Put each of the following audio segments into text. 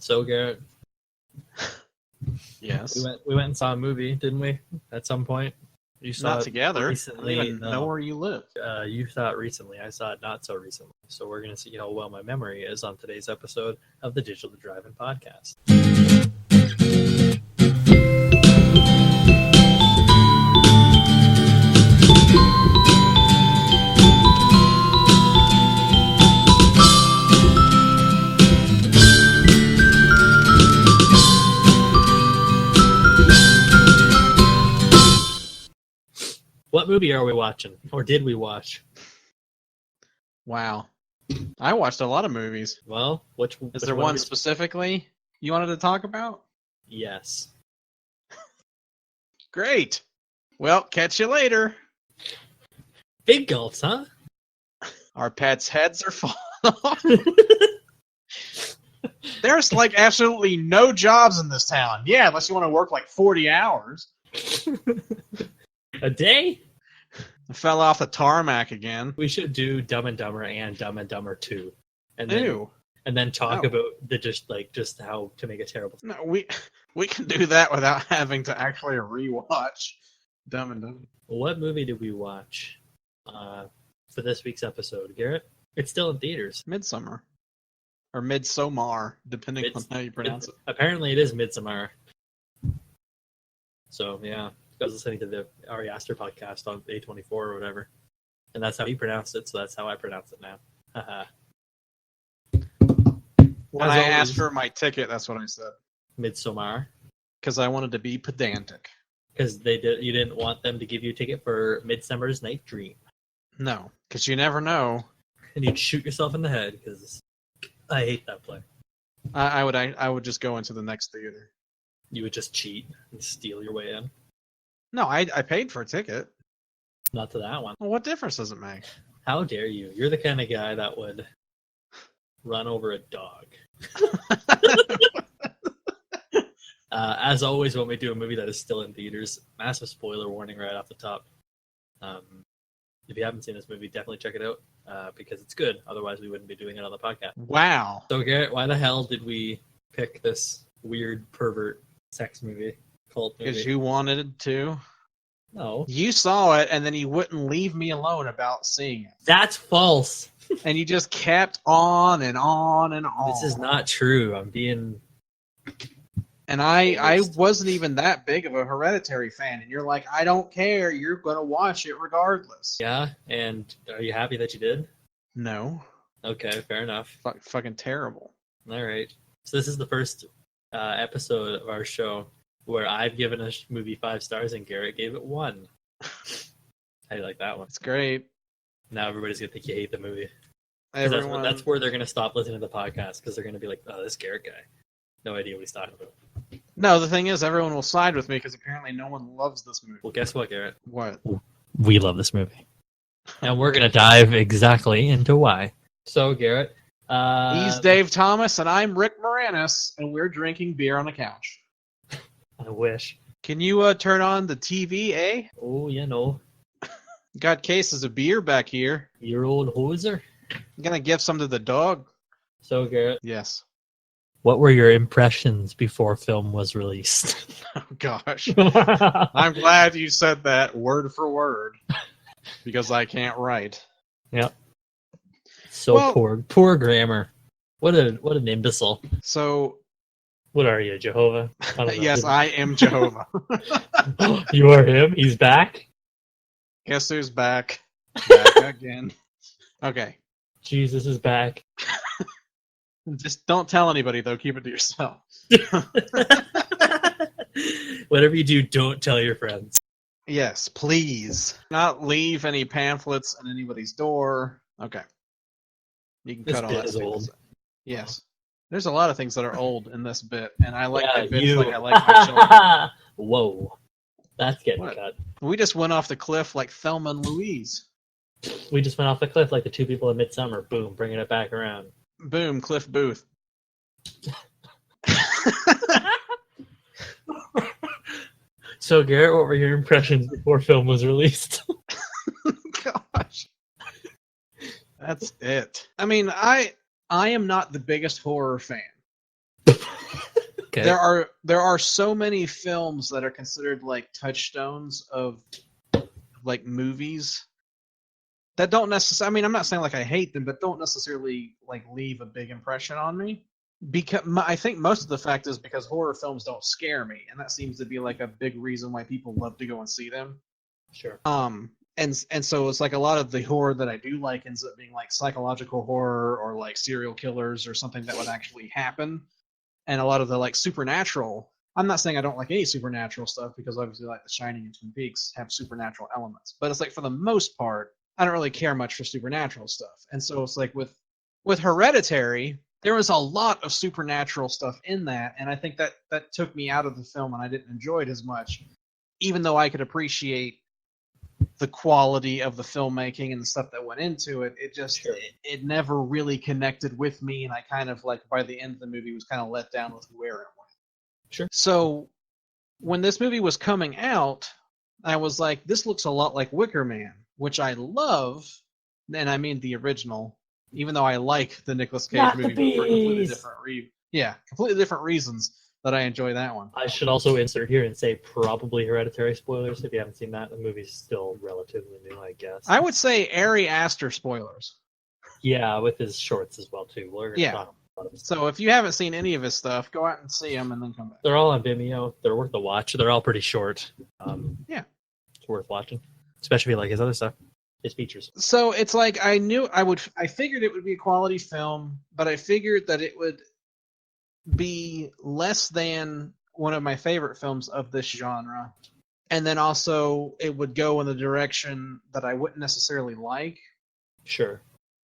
So Garrett, Yes. we went and saw a movie, didn't we? At some point, you saw Not it together. recently. I don't even know where you live. You saw it recently. I saw it not so recently. So we're gonna see how well my memory is on today's episode of the Digital Drive-In Podcast. What movie are we watching, or did we watch? Wow. I watched a lot of movies. Well, which Is there one specifically you wanted to talk about? Yes. Great. Well, catch you later. Big gulps, huh? Our pets' heads are falling off. There's like absolutely no jobs in this town. Yeah, unless you want to work like 40 hours. A day? I fell off the tarmac again. We should do Dumb and Dumber and Dumb and Dumber 2. And Ew. then talk No. about the just how to make a terrible. No, we can do that without having to actually rewatch Dumb and Dumber. What movie did we watch for this week's episode, Garrett? It's still in theaters. Midsommar. Or Midsommar, depending on how you pronounce it. Apparently it is Midsommar. So, yeah. I was listening to the Ari Aster podcast on A24 or whatever. And that's how he pronounced it, so that's how I pronounce it now. Haha. When I asked for my ticket, that's what I said. Midsommar. Because I wanted to be pedantic. Because you didn't want them to give you a ticket for Midsummer's Night Dream. No, because you never know. And you'd shoot yourself in the head, because I hate that play. I would just go into the next theater. You would just cheat and steal your way in. No, I paid for a ticket. Not to that one. Well, what difference does it make? How dare you? You're the kind of guy that would run over a dog. As always, when we do a movie that is still in theaters, massive spoiler warning right off the top. If you haven't seen this movie, definitely check it out because it's good. Otherwise, we wouldn't be doing it on the podcast. Wow. So, Garrett, why the hell did we pick this weird pervert sex movie? Cult movie? Because you wanted to. No. You saw it, and then you wouldn't leave me alone about seeing it. That's false. And you just kept on and on and on. This is not true. I'm being... And I wasn't even that big of a Hereditary fan, and you're like, I don't care, you're going to watch it regardless. Yeah, and are you happy that you did? No. Okay, fair enough. Fucking terrible. All right. So this is the first episode of our show where I've given a movie 5 stars and Garrett gave it 1. How do you like that one? It's great. Now everybody's going to think you hate the movie. Everyone... That's where they're going to stop listening to the podcast because they're going to be like, oh, this Garrett guy. No idea what he's talking about. No, the thing is, everyone will side with me because apparently no one loves this movie. Well, guess what, Garrett? What? We love this movie. And we're going to dive exactly into why. So, Garrett... he's Dave Thomas, and I'm Rick Moranis, and we're drinking beer on the couch. I wish. Can you turn on the TV, eh? Oh, you know. Got cases of beer back here. Your old hoser. I'm going to give some to the dog. So, Garrett... Yes. What were your impressions before film was released? Oh, gosh. I'm glad you said that word for word, because I can't write. Yep. So poor grammar. What an imbecile. So... What are you, Jehovah? Yes, I am Jehovah. You are him? He's back? Guess who's back? Back again. Okay. Jesus is back. Just don't tell anybody, though. Keep it to yourself. Whatever you do, don't tell your friends. Yes, please. Not leave any pamphlets at anybody's door. Okay. You can cut all that is old. Yes. There's a lot of things that are old in this bit, and I like my bits you. like I like my children. Whoa. That's getting cut. We just went off the cliff like Thelma and Louise. We just went off the cliff like the 2 people in Midsommar. Boom, bringing it back around. Boom, Cliff Booth. So, Garrett, what were your impressions before film was released? Gosh. That's it. I mean, I am not the biggest horror fan. Okay. There are so many films that are considered like touchstones of like movies that don't necessarily. I mean, I'm not saying like I hate them, but don't necessarily like leave a big impression on me. Because I think most of the fact is because horror films don't scare me, and that seems to be like a big reason why people love to go and see them. Sure. And so it's like a lot of the horror that I do like ends up being like psychological horror or like serial killers or something that would actually happen. And a lot of the like supernatural. I'm not saying I don't like any supernatural stuff because obviously like The Shining and Twin Peaks have supernatural elements, but it's like for the most part, I don't really care much for supernatural stuff. And so it's like with Hereditary, there was a lot of supernatural stuff in that, and I think that took me out of the film, and I didn't enjoy it as much, even though I could appreciate the quality of the filmmaking and the stuff that went into it. It just it never really connected with me, and I kind of like by the end of the movie was kind of let down with where it went. Sure. So when this movie was coming out, I was like, this looks a lot like Wicker Man, which I love, and I mean the original. Even though I like the Nicolas Cage movie, but for completely different reasons that I enjoy that one. I should also insert here and say probably Hereditary spoilers. If you haven't seen that, the movie's still relatively new, I guess. I would say Ari Aster spoilers. Yeah, with his shorts as well too. So if you haven't seen any of his stuff, go out and see them and then come back. They're all on Vimeo. They're worth a watch. They're all pretty short. It's worth watching, especially like his other stuff. His features. So it's like I figured it would be a quality film, but I figured that it would be less than one of my favorite films of this genre. And then also it would go in the direction that I wouldn't necessarily like. Sure.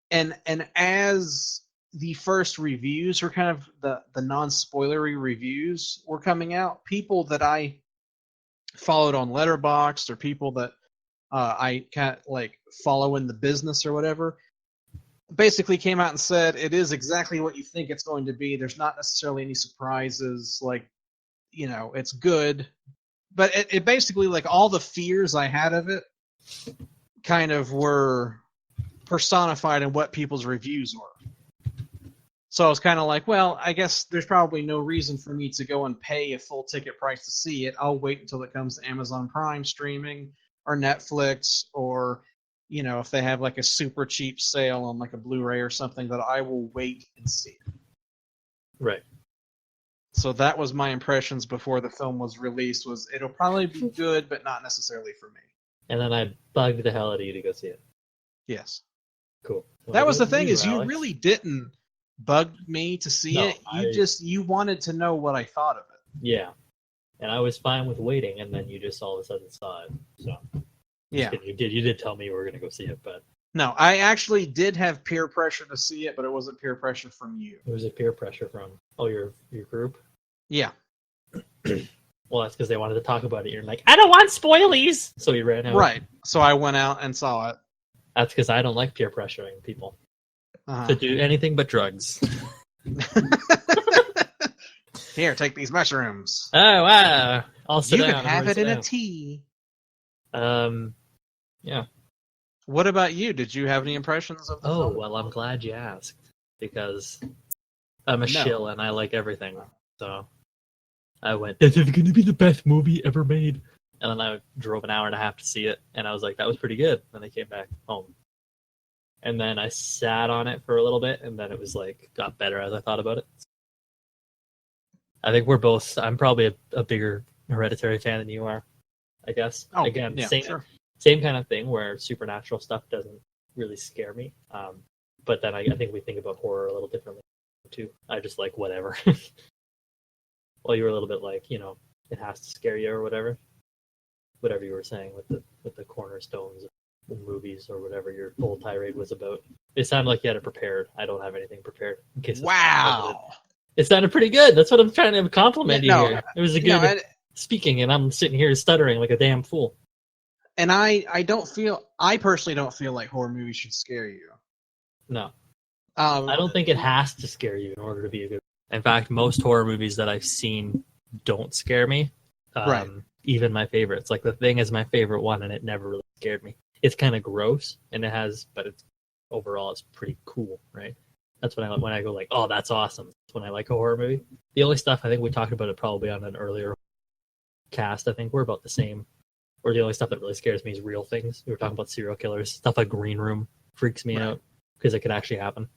And as the first reviews were kind of the non-spoilery reviews were coming out, people that I followed on Letterboxd or people that I kind of like follow in the business or whatever, basically came out and said it is exactly what you think it's going to be. There's not necessarily any surprises. Like, you know, it's good, but it basically like all the fears I had of it kind of were personified in what people's reviews were. So I was kind of like, well, I guess there's probably no reason for me to go and pay a full ticket price to see it. I'll wait until it comes to Amazon Prime streaming or Netflix, or, you know, if they have like a super cheap sale on like a Blu-ray or something, that I will wait and see it. Right. So that was my impressions before the film was released, was it'll probably be good, but not necessarily for me. And then I bugged the hell out of you to go see it. Yes. Cool. Well, that was the thing, is Alex. you really didn't bug me to see it. You wanted to know what I thought of it. Yeah. And I was fine with waiting, and then you just all of a sudden saw it. So yeah, you did tell me you were going to go see it, but no, I actually did have peer pressure to see it, but it wasn't peer pressure from you. It was a peer pressure from your group. Yeah. Well, that's because they wanted to talk about it. You're like, I don't want spoilies, so you ran out. Right. So I went out and saw it. That's because I don't like peer pressuring people to do anything but drugs. Here, take these mushrooms. Oh, wow. I'll sit you down. can have it in a tea. Yeah. What about you? Did you have any impressions of the film? Well, I'm glad you asked, because I'm a shill and I like everything. So I went, this is going to be the best movie ever made. And then I drove an hour and a half to see it, and I was like, that was pretty good. And I came back home. And then I sat on it for a little bit, and then it was like, got better as I thought about it. I think I'm probably a bigger Hereditary fan than you are, I guess. Oh, again, yeah, same kind of thing where supernatural stuff doesn't really scare me. But then I think we think about horror a little differently too. I just like whatever. Well, you were a little bit like, you know, it has to scare you or whatever. Whatever you were saying with the cornerstones of movies or whatever your whole tirade was about. It sounded like you had it prepared. I don't have anything prepared. In case it sounded pretty good. That's what I'm trying to compliment you here. It was a good speaking, and I'm sitting here stuttering like a damn fool. And I personally don't feel like horror movies should scare you. No. I don't think it has to scare you in order to be a good. In fact, most horror movies that I've seen don't scare me. Right. Even my favorites. Like The Thing is my favorite one, and it never really scared me. It's kind of gross, but it's overall it's pretty cool, right? That's when I go like, oh, that's awesome. That's when I like a horror movie. The only stuff I think we talked about it probably on an earlier cast. I think we're about the same. Or the only stuff that really scares me is real things. We were talking about serial killers. Stuff like Green Room freaks me out because it could actually happen.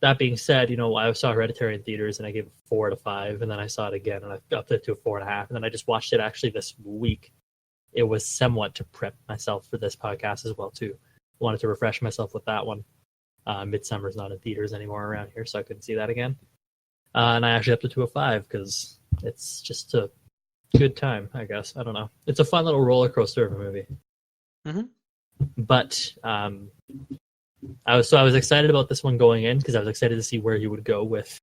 That being said, I saw Hereditary in theaters and I gave it 4 out of 5, and then I saw it again and I upped it to a 4.5, and then I just watched it actually this week. It was somewhat to prep myself for this podcast as well too. Wanted to refresh myself with that one. Midsummer's not in theaters anymore around here, so I couldn't see that again. And I actually upped it to a 5 because it's just a good time, I guess. I don't know. It's a fun little roller coaster of a movie. Mm-hmm. But I was excited about this one going in because I was excited to see where you would go with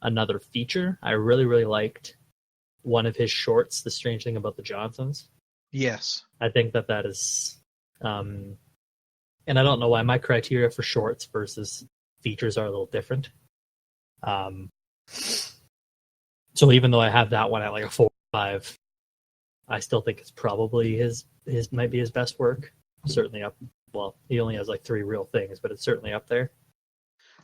another feature. I really, really liked one of his shorts, The Strange Thing About the Johnsons. Yes. I think that is... and I don't know why my criteria for shorts versus features are a little different. So even though I have that one at like a 4 or 5, I still think it's probably his might be his best work. Certainly up. Well, he only has like 3 real things, but it's certainly up there.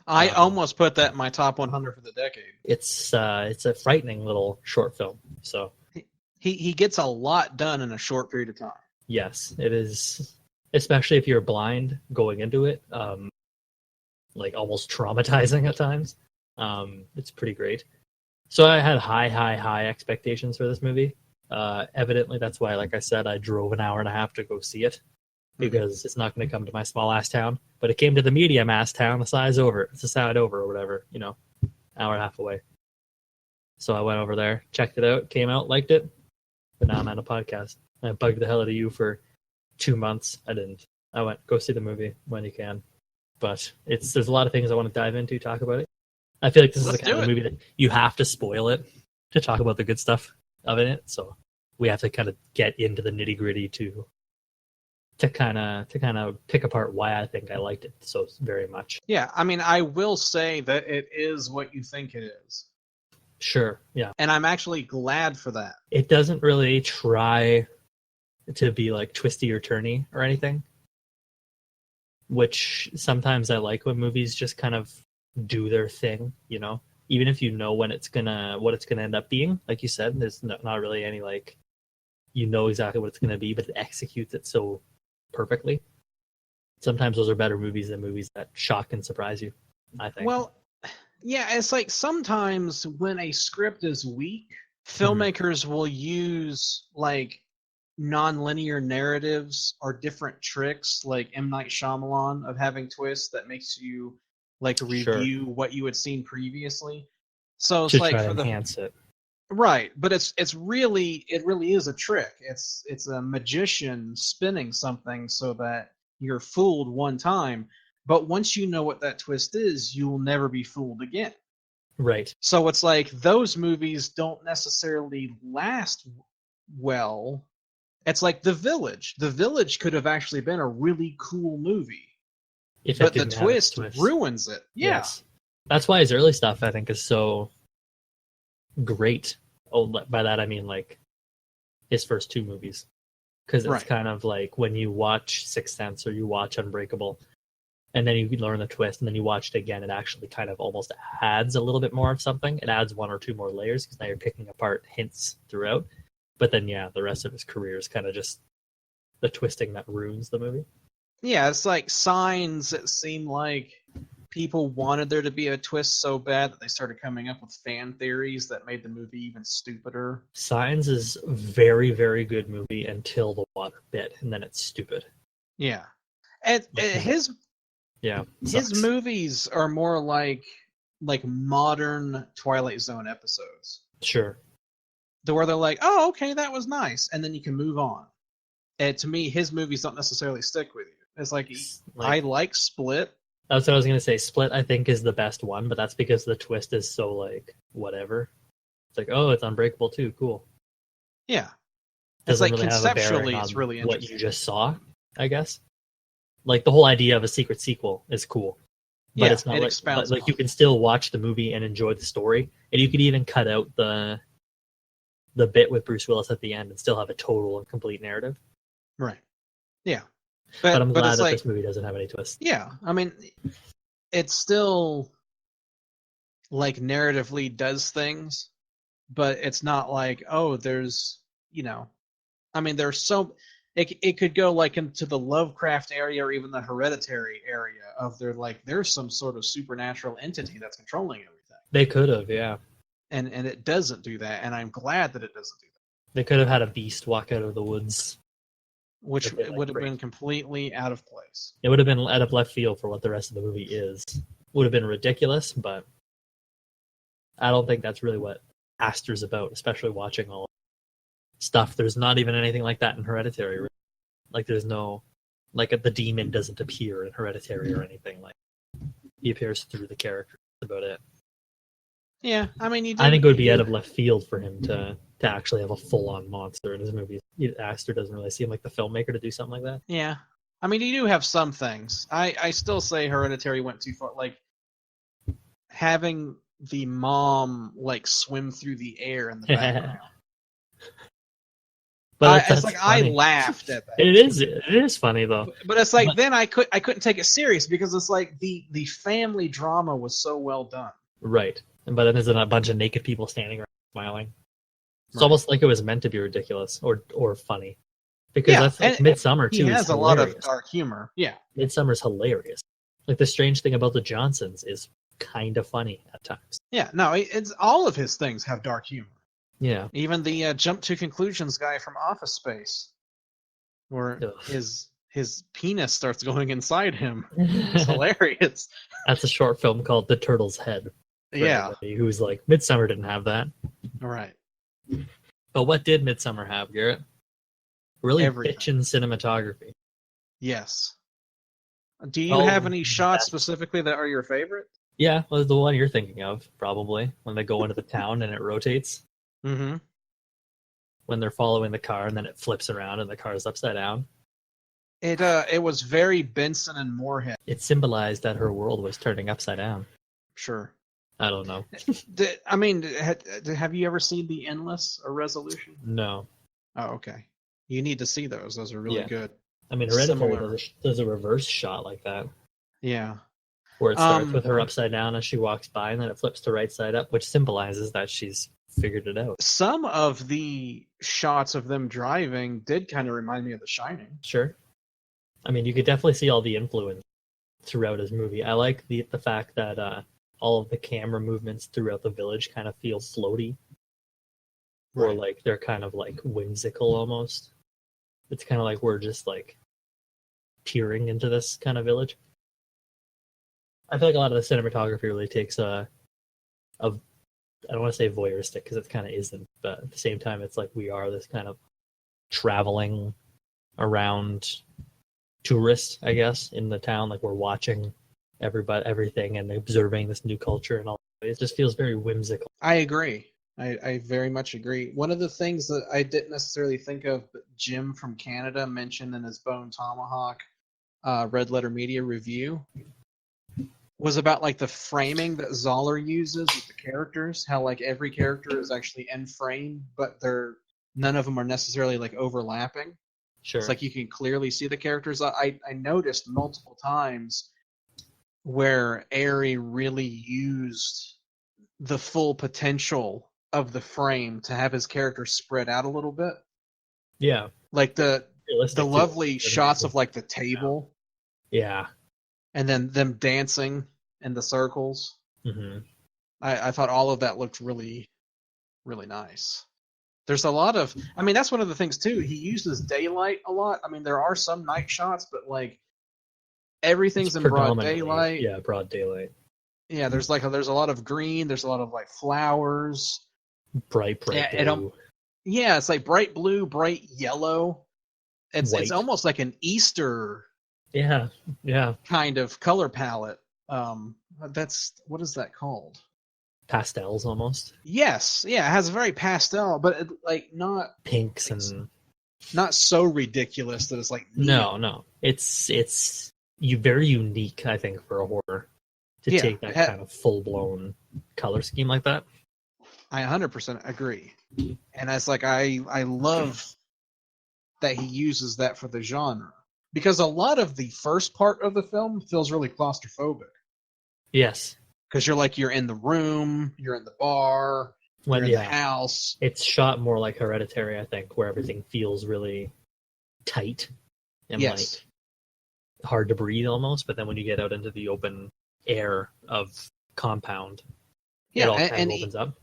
I almost put that in my top 100 for the decade. It's a frightening little short film. So he gets a lot done in a short period of time. Yes, it is. Especially if you're blind going into it, like almost traumatizing at times. It's pretty great. So I had high expectations for this movie. Evidently, that's why, like I said, I drove an hour and a half to go see it, because it's not going to come to my small ass town. But it came to the medium ass town, the side over or whatever, hour and a half away. So I went over there, checked it out, came out, liked it. But now I'm on a podcast. I bugged the hell out of you for 2 months. I didn't. I went, go see the movie when you can. But there's a lot of things I want to dive into, talk about it. I feel like this is the kind of movie that you have to spoil it to talk about the good stuff of it. So we have to kind of get into the nitty gritty to kind of pick apart why I think I liked it so very much. Yeah, I mean, I will say that it is what you think it is. Sure, yeah. And I'm actually glad for that. It doesn't really try to be like twisty or turny or anything, which sometimes I like when movies just kind of do their thing, even if you know what it's gonna end up being. Like you said, there's not really any exactly what it's gonna be, but it executes it so perfectly. Sometimes those are better movies than movies that shock and surprise you, I think. Well, yeah, it's like sometimes when a script is weak, filmmakers will use like non-linear narratives or different tricks, like M. Night Shyamalan, of having twists that makes you like review what you had seen previously. So it's to like try for to enhance it. Right, but it really is a trick. It's a magician spinning something so that you're fooled one time, but once you know what that twist is, you will never be fooled again. Right. So it's like those movies don't necessarily last well. It's like The Village. The Village could have actually been a really cool movie, but the twist ruins it. Yeah. Yes. That's why his early stuff, I think, is so great. Oh, by that I mean like his first 2 movies, because it's kind of like when you watch Sixth Sense or you watch Unbreakable, and then you learn the twist, and then you watch it again, it actually kind of almost adds a little bit more of something. It adds 1 or 2 more layers because now you're picking apart hints throughout. But then, the rest of his career is kind of just the twisting that ruins the movie. Yeah, it's like Signs. It seemed like people wanted there to be a twist so bad that they started coming up with fan theories that made the movie even stupider. Signs is a very, very good movie until the water bit, and then it's stupid. Yeah. And his movies are more like modern Twilight Zone episodes. Sure. Where they're like, oh, okay, that was nice, and then you can move on. And to me, his movies don't necessarily stick with you. It's like I like Split. That's what I was going to say. Split, I think, is the best one, but that's because the twist is so, like, whatever. It's like, oh, it's Unbreakable too. Cool. Yeah. It's like really conceptually, it's really interesting. What you just saw, I guess. Like, the whole idea of a secret sequel is cool. But it's not like you can still watch the movie and enjoy the story. And you could even cut out the bit with Bruce Willis at the end and still have a total and complete narrative. Right. Yeah. But I'm glad it's that like, this movie doesn't have any twists. yeah, I mean, it's still like narratively does things, but it's not like, oh, there's, I mean, there's so it could go like into the Lovecraft area or even the Hereditary area of there's some sort of supernatural entity that's controlling everything. They could have, yeah. And it doesn't do that, and I'm glad that it doesn't do that. They could have had a beast walk out of the woods. Which would have been completely out of place. It would have been out of left field for what the rest of the movie is. Would have been ridiculous, but I don't think that's really what Aster's about, especially watching all stuff. There's not even anything like that in Hereditary. Like there's no, like the demon doesn't appear in Hereditary or anything. Like he appears through the character. That's about it. Yeah, I mean, I think it would be out of left field for him to actually have a full-on monster in his movies. Aster doesn't really seem like the filmmaker to do something like that. Yeah, I mean, you do have some things. I still say Hereditary went too far. Like having the mom like swim through the air in the background. But it's like funny. I laughed at that. It is funny though. But it's like then I couldn't take it serious because it's like the family drama was so well done. Right. But then there's a bunch of naked people standing around smiling. It's almost like it was meant to be ridiculous or funny. Because that's like Midsommar too. He has a lot of dark humor. Yeah. Midsommar's hilarious. Like the strange thing about the Johnsons is kind of funny at times. Yeah, no, it's all of his things have dark humor. Yeah. Even the jump to conclusions guy from Office Space, where his penis starts going inside him. It's hilarious. That's a short film called The Turtle's Head. Yeah. Who's like, Midsommar didn't have that. All right. But what did Midsommar have, Garrett? Really bitchin' cinematography. Yes. Do you have any shots specifically that are your favorite? Yeah, well, the one you're thinking of, probably, when they go into the town and it rotates. Mm-hmm. When they're following the car and then it flips around and the car is upside down. It was very Benson and Moorhead. It symbolized that her world was turning upside down. Sure. I don't know. I mean, have you ever seen The Endless or Resolution? No. Oh, okay. You need to see those. Those are really good. I mean, Hereditary does a reverse shot like that. Yeah. Where it starts with her upside down as she walks by, and then it flips to right side up, which symbolizes that she's figured it out. Some of the shots of them driving did kind of remind me of The Shining. Sure. I mean, you could definitely see all the influence throughout his movie. I like the fact that all of the camera movements throughout the village kind of feel floaty. Right. Or like they're kind of like whimsical almost. It's kind of like we're just like peering into this kind of village. I feel like a lot of the cinematography really takes I don't want to say voyeuristic because it kind of isn't, but at the same time it's like we are this kind of traveling around tourist, I guess, in the town. Like we're watching everything and observing this new culture and all. It just feels very whimsical. I agree. I very much agree. One of the things that I didn't necessarily think of, but Jim from Canada mentioned in his Bone Tomahawk Red Letter Media review, was about like the framing that Zoller uses with the characters. How like every character is actually in frame, but none of them are necessarily like overlapping. Sure. It's like you can clearly see the characters. I noticed multiple times where Ari really used the full potential of the frame to have his character spread out a little bit. Yeah. Like the lovely shots of like the table. Yeah. And then them dancing in the circles. Mm-hmm. I thought all of that looked really, really nice. There's a lot of, I mean, that's one of the things too. He uses daylight a lot. I mean, there are some night shots, but like everything's in broad daylight. Yeah, broad daylight. Yeah, there's a lot of green. There's a lot of like flowers. Bright blue. Yeah, it's like bright blue, bright yellow. It's almost like an Easter. Yeah. Kind of color palette. What is that called? Pastels almost. Yes, yeah, it has a very pastel, but not pinks and not so ridiculous that it's like no. It's very unique, I think, for a horror to take that kind of full blown color scheme like that. I 100% agree, and it's like I love that he uses that for the genre. because a lot of the first part of the film feels really claustrophobic. Yes. Because you're in the room, you're in the bar, you're in the house. It's shot more like Hereditary, I think, where everything feels really tight and Yes. like hard to breathe almost. But then when you get out into the open air of compound, it all kind of opens up.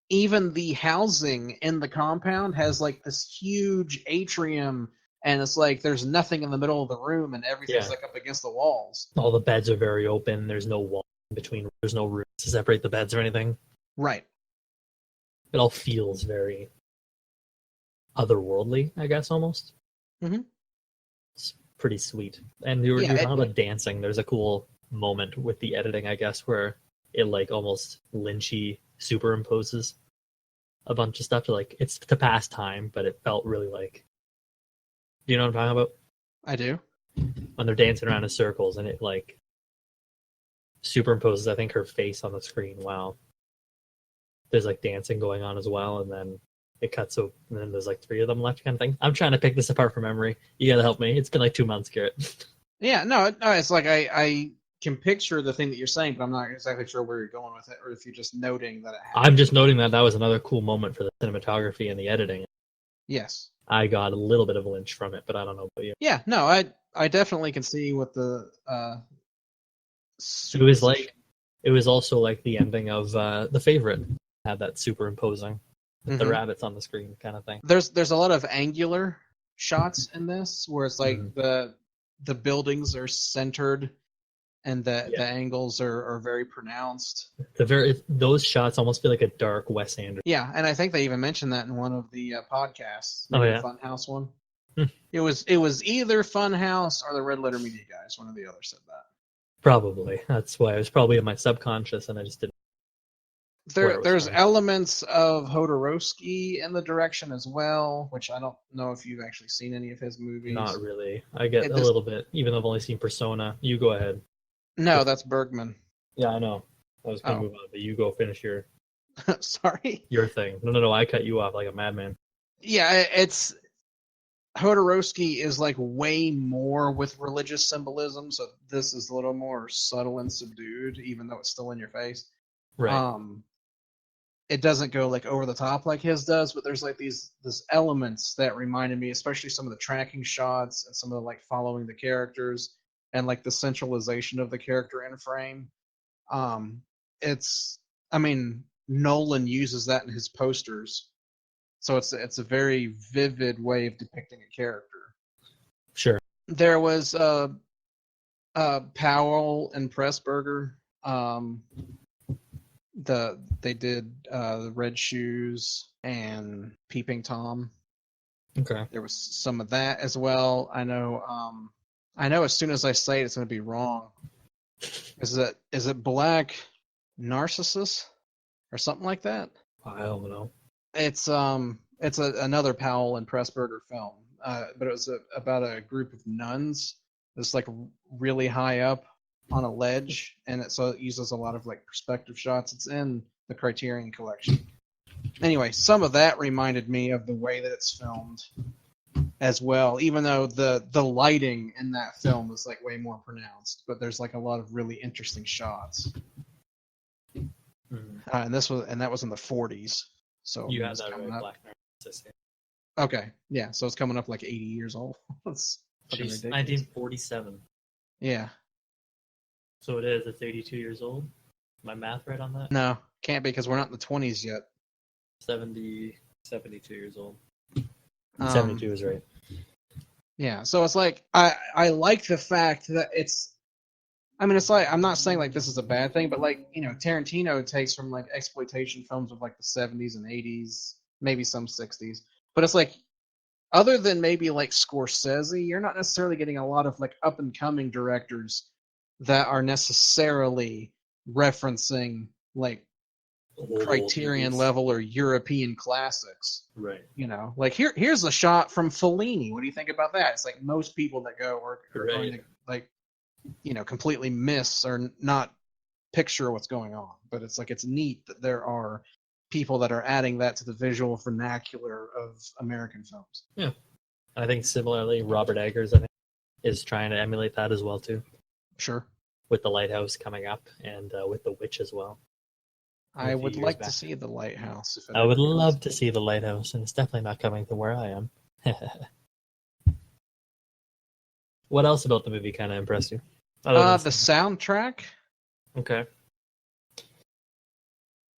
Even the housing in the compound has like this huge atrium, and it's like there's nothing in the middle of the room, and everything's like up against the walls. All the beds are very open. There's no wall in between. There's no rooms to separate the beds or anything. Right. It all feels very otherworldly, I guess, almost. Mm-hmm. It's pretty sweet. And you were talking about dancing. There's a cool moment with the editing, I guess, where it like almost Lynchy superimposes a bunch of stuff to like it's to pass time, but it felt really like, you know what I'm talking about? I do. When they're dancing around in circles and it like superimposes, I think, her face on the screen while there's like dancing going on as well, and then it cuts so and then there's like 3 of them left kind of thing. I'm trying to pick this apart from memory. You gotta help me. It's been like 2 months, Garrett. Yeah, no, it's like I can picture the thing that you're saying, but I'm not exactly sure where you're going with it, or if you're just noting that it happened. I'm just noting that was another cool moment for the cinematography and the editing. Yes. I got a little bit of a Lynch from it, but I don't know about you. Yeah, no, I definitely can see what the it was also like the ending of The Favorite had that superimposing with the rabbits on the screen kind of thing. There's a lot of angular shots in this where it's like the buildings are centered and the angles are very pronounced. Those shots almost feel like a dark Wes Anderson. Yeah, and I think they even mentioned that in one of the podcasts. Oh yeah, Funhouse one. It was either Funhouse or the Red Letter Media guys. One or the other said that. Probably. That's why it was probably in my subconscious, and I just didn't. There's elements of Jodorowsky in the direction as well, which I don't know if you've actually seen any of his movies. Not really. I get a little bit, even though I've only seen Persona. You go ahead. No, that's Bergman. Yeah, I know. I was going to move on, but you go finish your... Sorry? Your thing. No, I cut you off like a madman. Yeah, it's... Jodorowsky is like way more with religious symbolism, so this is a little more subtle and subdued, even though it's still in your face. Right. It doesn't go like over the top like his does, but there's like these elements that reminded me, especially some of the tracking shots and some of the like following the characters and like the centralization of the character in frame. Nolan uses that in his posters, so it's a very vivid way of depicting a character. Sure. There was Powell and Pressburger. They did the Red Shoes and Peeping Tom. Okay. There was some of that as well. I know as soon as I say it, it's going to be wrong. Is it Black Narcissus or something like that? I don't know. It's another Powell and Pressburger film, but it was about a group of nuns that's like really high up on a ledge, and so it uses a lot of like perspective shots. It's in the Criterion Collection. Anyway, some of that reminded me of the way that it's filmed as well, even though the lighting in that film is like way more pronounced, but there's like a lot of really interesting shots. And that was in the 40s. So you had that right, Black Narcissus. Okay, yeah, so it's coming up like 80 years old. That's 1947. Yeah. So it is. It's 82 years old. My math right on that? No, can't be because we're not in the 20s yet. 72 years old. 72 is right. Yeah, so it's like I like the fact that it's like I'm not saying like this is a bad thing, but like, you know, Tarantino takes from like exploitation films of like the 70s and 80s, maybe some 60s. But it's like other than maybe like Scorsese, you're not necessarily getting a lot of like up and coming directors that are necessarily referencing like Criterion level or European classics. Right. You know, like here's a shot from Fellini. What do you think about that? It's like most people that go are going to like, you know, completely miss or not picture what's going on. But it's like it's neat that there are people that are adding that to the visual vernacular of American films. Yeah. I think similarly, Robert Eggers, I think, is trying to emulate that as well too, Sure. with the lighthouse coming up and with the witch as well. I A few would years like to back. see the lighthouse. If it I would ever love comes. to see the lighthouse, and it's definitely not coming to where I am. What else about the movie kind of impressed you? The soundtrack. Okay.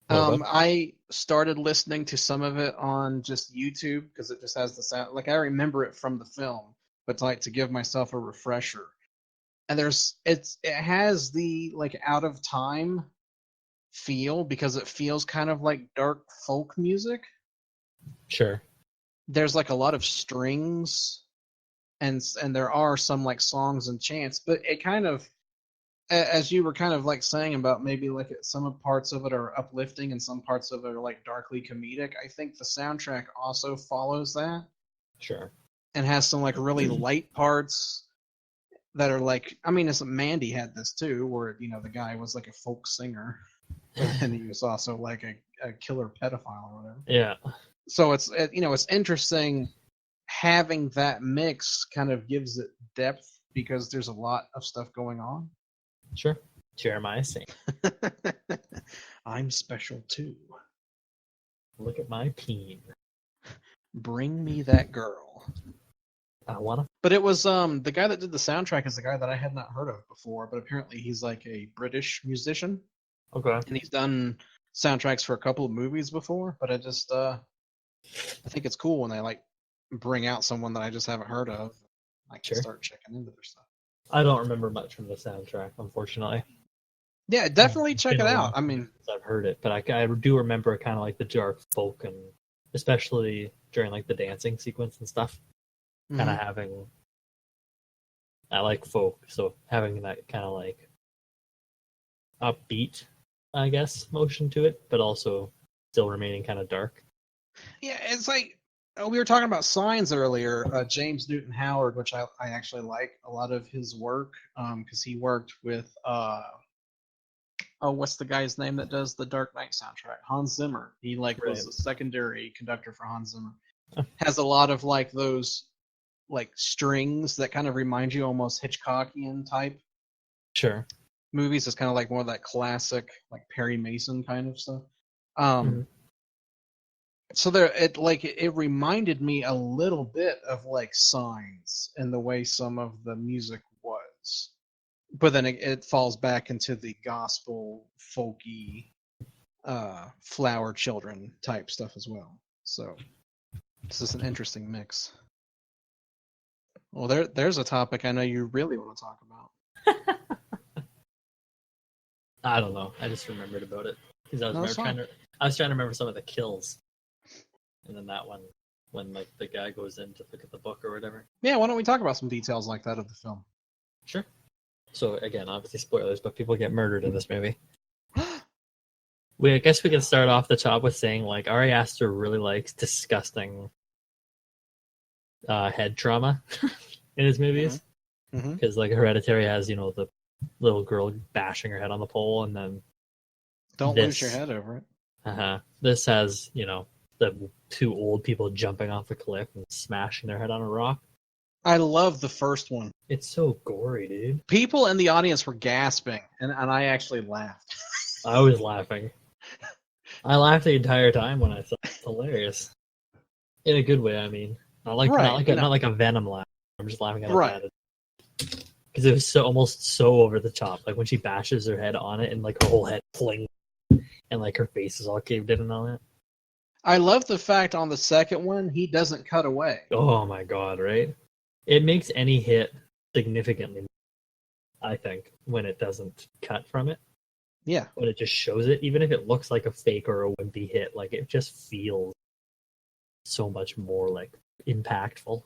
What about? I started listening to some of it on just YouTube because it just has the sound. Like I remember it from the film, but like to give myself a refresher. And it has the like out of time feel because it feels kind of like dark folk music. Sure. There's like a lot of strings and there are some like songs and chants, but it kind of, as you were kind of like saying about maybe like some parts of it are uplifting and some parts of it are like darkly comedic. I think the soundtrack also follows that Sure. and has some like really light parts that are like, I mean, Mandy had this too, where the guy was like a folk singer, and he was also like a killer pedophile or whatever. Yeah. So it's interesting having that mix kind of gives it depth because there's a lot of stuff going on. Sure. Jeremiah saying, I'm special too. look at my peen. Bring me that girl. I wanna. But it was the guy that did the soundtrack is the guy that I had not heard of before, but apparently he's like a British musician Okay. and he's done soundtracks for a couple of movies before, but I think it's cool when they like bring out someone that I just haven't heard of. I can Sure. start checking into their stuff. I don't remember much from the soundtrack, unfortunately. Yeah, definitely It's check been it a out. long I mean, since I've heard it, but I do remember kind of like the dark folk, and especially during like the dancing sequence and stuff, kind of having. I like folk, so having that kind of like upbeat, I guess, motion to it, but also still remaining kind of dark. yeah, it's like we were talking about Signs earlier. James Newton Howard, which I actually like a lot of his work because he worked with what's the guy's name that does the Dark Knight soundtrack? Hans Zimmer. He like was Right. a secondary conductor for Hans Zimmer. Has a lot of like those like strings that kind of remind you almost Hitchcockian type Sure. movies. It's kind of like more of that classic like Perry Mason kind of stuff. Mhm. So it reminded me a little bit of like Signs in the way some of the music was, but then it falls back into the gospel folky flower children type stuff as well. So this is an interesting mix. Well, there's a topic I know you really want to talk about. I don't know. I just remembered about it because I No, that's was trying to remember some of the kills, and then that one when like the guy goes in to look at the book or whatever. Yeah, why don't we talk about some details like that of the film? Sure. So again, obviously spoilers, but people get murdered in this movie. I guess we can start off the top with saying like Ari Aster really likes disgusting head trauma in his movies because like Hereditary has the little girl bashing her head on the pole, and then Don't lose your head over it. This has the two old people jumping off a cliff and smashing their head on a rock. I love the first one. It's so gory, dude. People in the audience were gasping, and I actually laughed. I was laughing. I laughed the entire time when I saw it. It's hilarious. In a good way, I mean. Not like a Venom laugh. I'm just laughing at it. Because it was almost so over the top. Like when she bashes her head on it and like her whole head flings and like her face is all caved in and all that. I love the fact on the second one he doesn't cut away. Oh my god, right? It makes any hit significantly more, I think, when it doesn't cut from it. Yeah. When it just shows it, even if it looks like a fake or a wimpy hit, like it just feels so much more like impactful.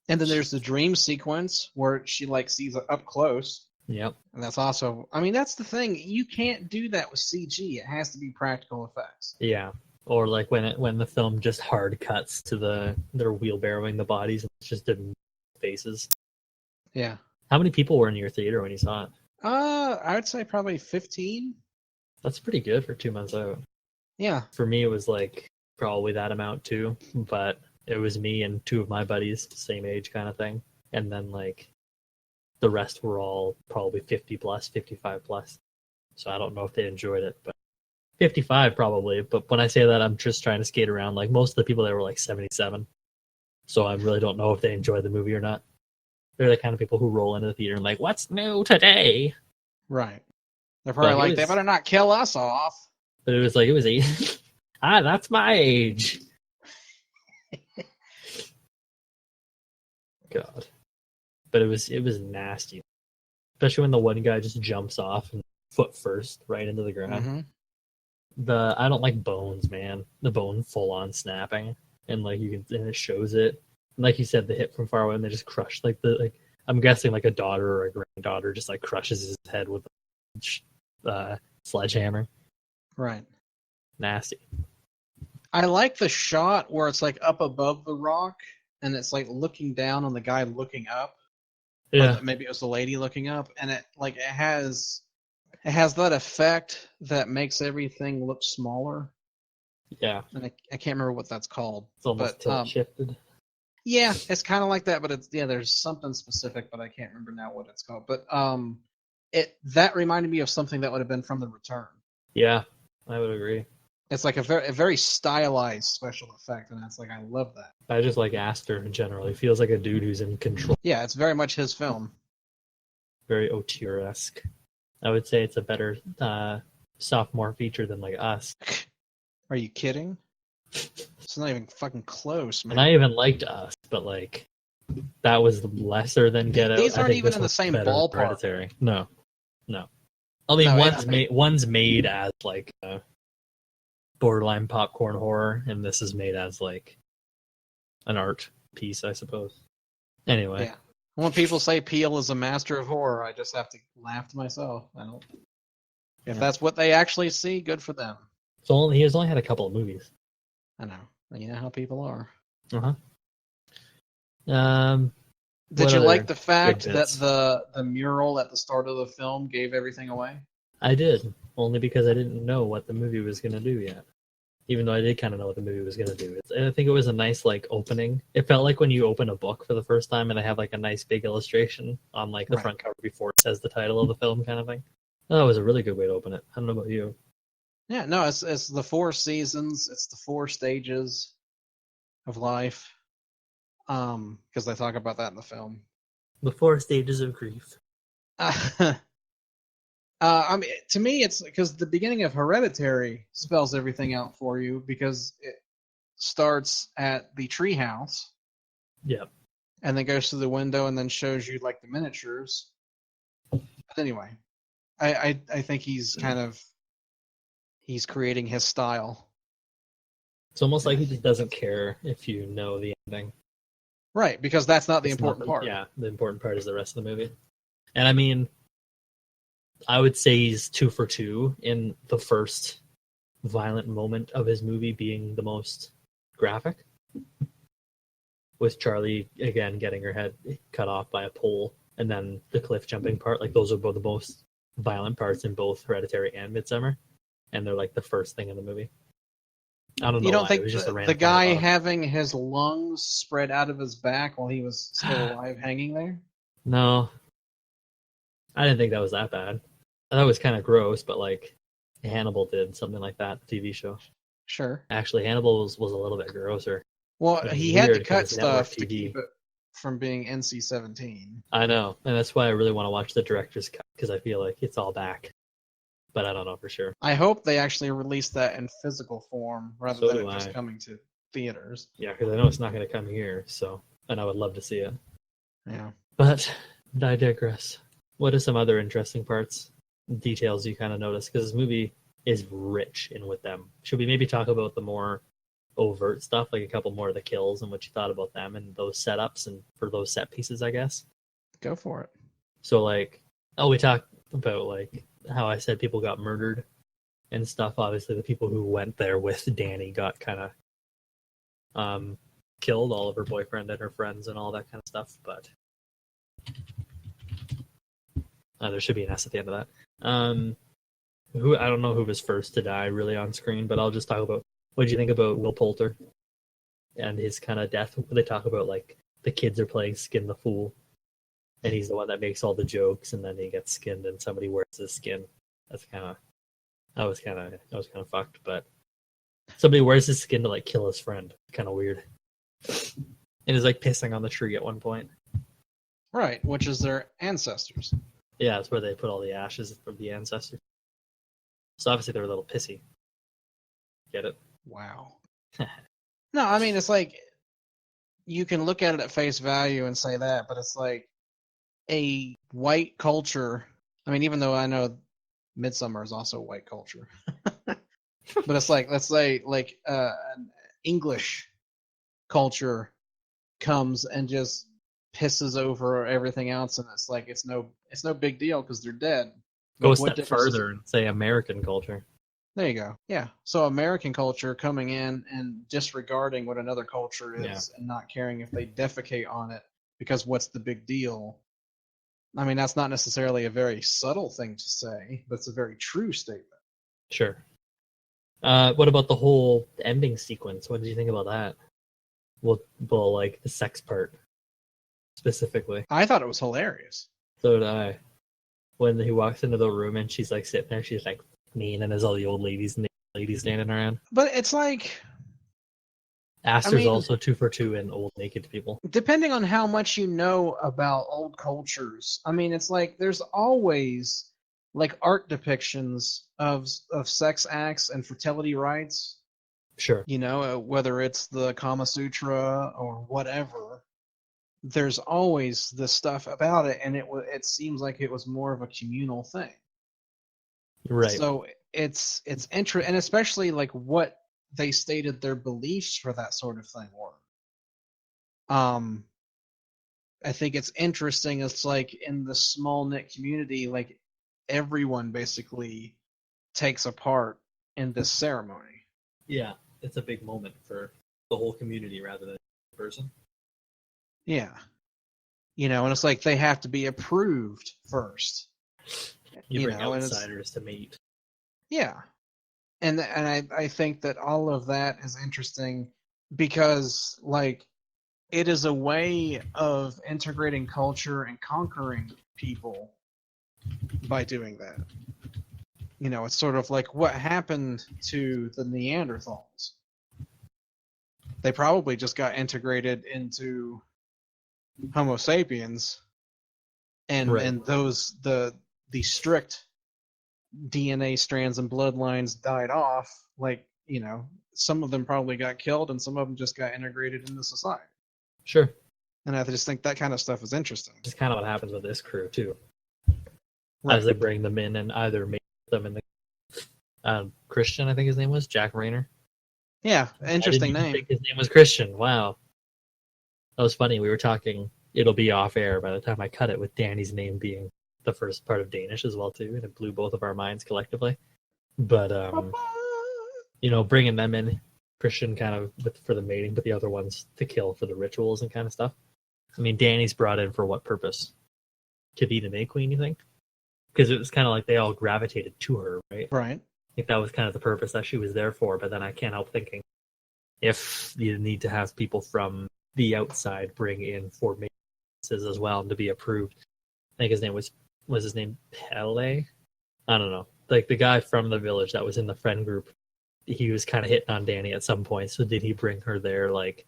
And then there's the dream sequence where she like sees it up close. Yep. And that's also, I mean, that's the thing. You can't do that with CG. It has to be practical effects. Yeah. Or like when the film just hard cuts to they're wheelbarrowing the bodies and it's just the faces. Yeah. How many people were in your theater when you saw it? I would say probably 15. That's pretty good for 2 months out. Yeah. For me, it was like probably that amount too, but it was me and two of my buddies, same age kind of thing. And then like The rest were all probably 50 plus, 55 plus. So I don't know if they enjoyed it, but 55 probably. But when I say that, I'm just trying to skate around. Like most of the people there were like 77. So I really don't know if they enjoyed the movie or not. They're the kind of people who roll into the theater and like, what's new today? Right. They're probably like, they better not kill us off. But it was like, it was 8. That's my age. God. But it was nasty. Especially when the one guy just jumps off and foot first right into the ground. Mm-hmm. I don't like bones, man. The bone full on snapping. And like and it shows it. And like you said, the hit from far away and they just crush I'm guessing like a daughter or a granddaughter just like crushes his head with a sledgehammer. Right. Nasty. I like the shot where it's like up above the rock and it's like looking down on the guy looking up. Yeah. Or maybe it was the lady looking up, and it has that effect that makes everything look smaller. Yeah. And I can't remember what that's called. It's almost tilt shifted. Yeah, it's kind of like that, but there's something specific, but I can't remember now what it's called. But that reminded me of something that would have been from The Return. Yeah, I would agree. It's like a very stylized special effect, and it's like I love that. I just like Aster in general. He feels like a dude who's in control. Yeah, it's very much his film. Very auteur-esque. I would say it's a better sophomore feature than like Us. Are you kidding? It's not even fucking close, man. And I even liked Us, but like that was lesser than Get Out. These aren't even in the same ballpark. Hereditary. No. I mean, one's made as like borderline popcorn horror, and this is made as like an art piece, I suppose. Anyway. Yeah. When people say Peele is a master of horror, I just have to laugh to myself. If that's what they actually see, good for them. So he has only had a couple of movies. I know. You know how people are. Did you like the fact that the mural at the start of the film gave everything away? I did, only because I didn't know what the movie was going to do yet. Even though I did kind of know what the movie was going to do. And I think it was a nice like opening. It felt like when you open a book for the first time and they have like a nice big illustration on like the front cover before it says the title of the film kind of thing. That was a really good way to open it. I don't know about you. Yeah, no, it's the 4 seasons. It's the 4 stages of life. Because they talk about that in the film. The 4 stages of grief. I mean, to me, it's because the beginning of Hereditary spells everything out for you because it starts at the treehouse. Yep. And then goes to the window and then shows you like the miniatures. But anyway, I think he's he's creating his style. It's almost like he just doesn't care if you know the ending. Right, because that's not the important part. Yeah, the important part is the rest of the movie. And I mean, I would say he's 2 for 2 in the first violent moment of his movie being the most graphic. With Charlie, again, getting her head cut off by a pole, and then the cliff jumping part. Like, those are both the most violent parts in both Hereditary and Midsommar. And they're like the first thing in the movie. I don't know. You don't think it was just the guy having his lungs spread out of his back while he was still alive hanging there? No. I didn't think that was that bad. I thought it was kind of gross, but like Hannibal did something like that, the TV show. Sure. Actually, Hannibal was a little bit grosser. Well, he had to cut stuff to keep it from being NC-17. I know, and that's why I really want to watch the director's cut, because I feel like it's all back. But I don't know for sure. I hope they actually release that in physical form rather than it just coming to theaters. Yeah, because I know it's not going to come here, and I would love to see it. Yeah. But I digress. What are some other interesting parts, details you kind of notice? Because this movie is rich in with them. Should we maybe talk about the more overt stuff, like a couple more of the kills and what you thought about them and those setups and for those set pieces, I guess? Go for it. So, we talked about, how I said people got murdered and stuff. Obviously, the people who went there with Dany got kind of killed, all of her boyfriend and her friends and all that kind of stuff. But there should be an S at the end of that. I don't know who was first to die really on screen, but I'll just talk about what did you think about Will Poulter and his kind of death. They talk about the kids are playing Skin the Fool, and he's the one that makes all the jokes, and then he gets skinned, and somebody wears his skin. That was kind of fucked. But somebody wears his skin to like kill his friend. Kind of weird. And is like pissing on the tree at one point. Right, which is their ancestors. Yeah, that's where they put all the ashes of the ancestors. So obviously they're a little pissy. Get it? Wow. No, I mean, it's like, you can look at it at face value and say that, but it's like a white culture. I mean, even though I know Midsommar is also white culture. But it's like, let's say, like, an English culture comes and just pisses over everything else, and it's like it's no big deal because they're dead. Go a step further and say American culture. There you go. Yeah. So American culture coming in and disregarding what another culture is, Yeah. and not caring if they defecate on it, because what's the big deal? I mean, that's not necessarily a very subtle thing to say, but it's a very true statement. Sure. What about the whole ending sequence? What did you think about that? Well, like the sex part specifically. I thought it was hilarious. So did I. When he walks into the room and she's like sitting there, she's like mean, and there's all the old ladies and the ladies standing around. But it's like, Aster's also 2 for 2 in old naked people. Depending on how much you know about old cultures, I mean, it's like there's always like art depictions of sex acts and fertility rites. Sure. You know, whether it's the Kama Sutra or whatever, there's always this stuff about it, and it seems like it was more of a communal thing. Right. So it's interesting, and especially like what they stated their beliefs for that sort of thing were. I think it's interesting. It's like in the small knit community, like everyone basically takes a part in this ceremony. Yeah, it's a big moment for the whole community rather than a person. Yeah. You know, and it's like they have to be approved first. You bring outsiders to mate. Yeah. And I think that all of that is interesting because, like, it is a way of integrating culture and conquering people by doing that. You know, it's sort of like what happened to the Neanderthals. They probably just got integrated into Homo sapiens, and Right. and those the strict DNA strands and bloodlines died off. Like, you know, some of them probably got killed, and some of them just got integrated into society. Sure. And I just think that kind of stuff is interesting. Which is kind of what happens with this crew too. Right. As they bring them in and either make them in the Christian, I think his name was Jack Rayner. Yeah, interesting I didn't name. think his name was Christian. Wow, that was funny. We were talking. It'll be off air by the time I cut it, with Dany's name being the first part of Danish as well too, and it blew both of our minds collectively. But you know, bringing them in, Christian kind of for the mating, but the other ones to kill for the rituals and kind of stuff. I mean, Dany's brought in for what purpose? To be the May Queen, you think? Because it was kind of like they all gravitated to her, right? Right. I think that was kind of the purpose that she was there for. But then I can't help thinking, if you need to have people from the outside bring in for maces as well and to be approved, I think his name was his name Pele? I don't know. Like the guy from the village that was in the friend group, he was kind of hitting on Dany at some point. So did he bring her there, like,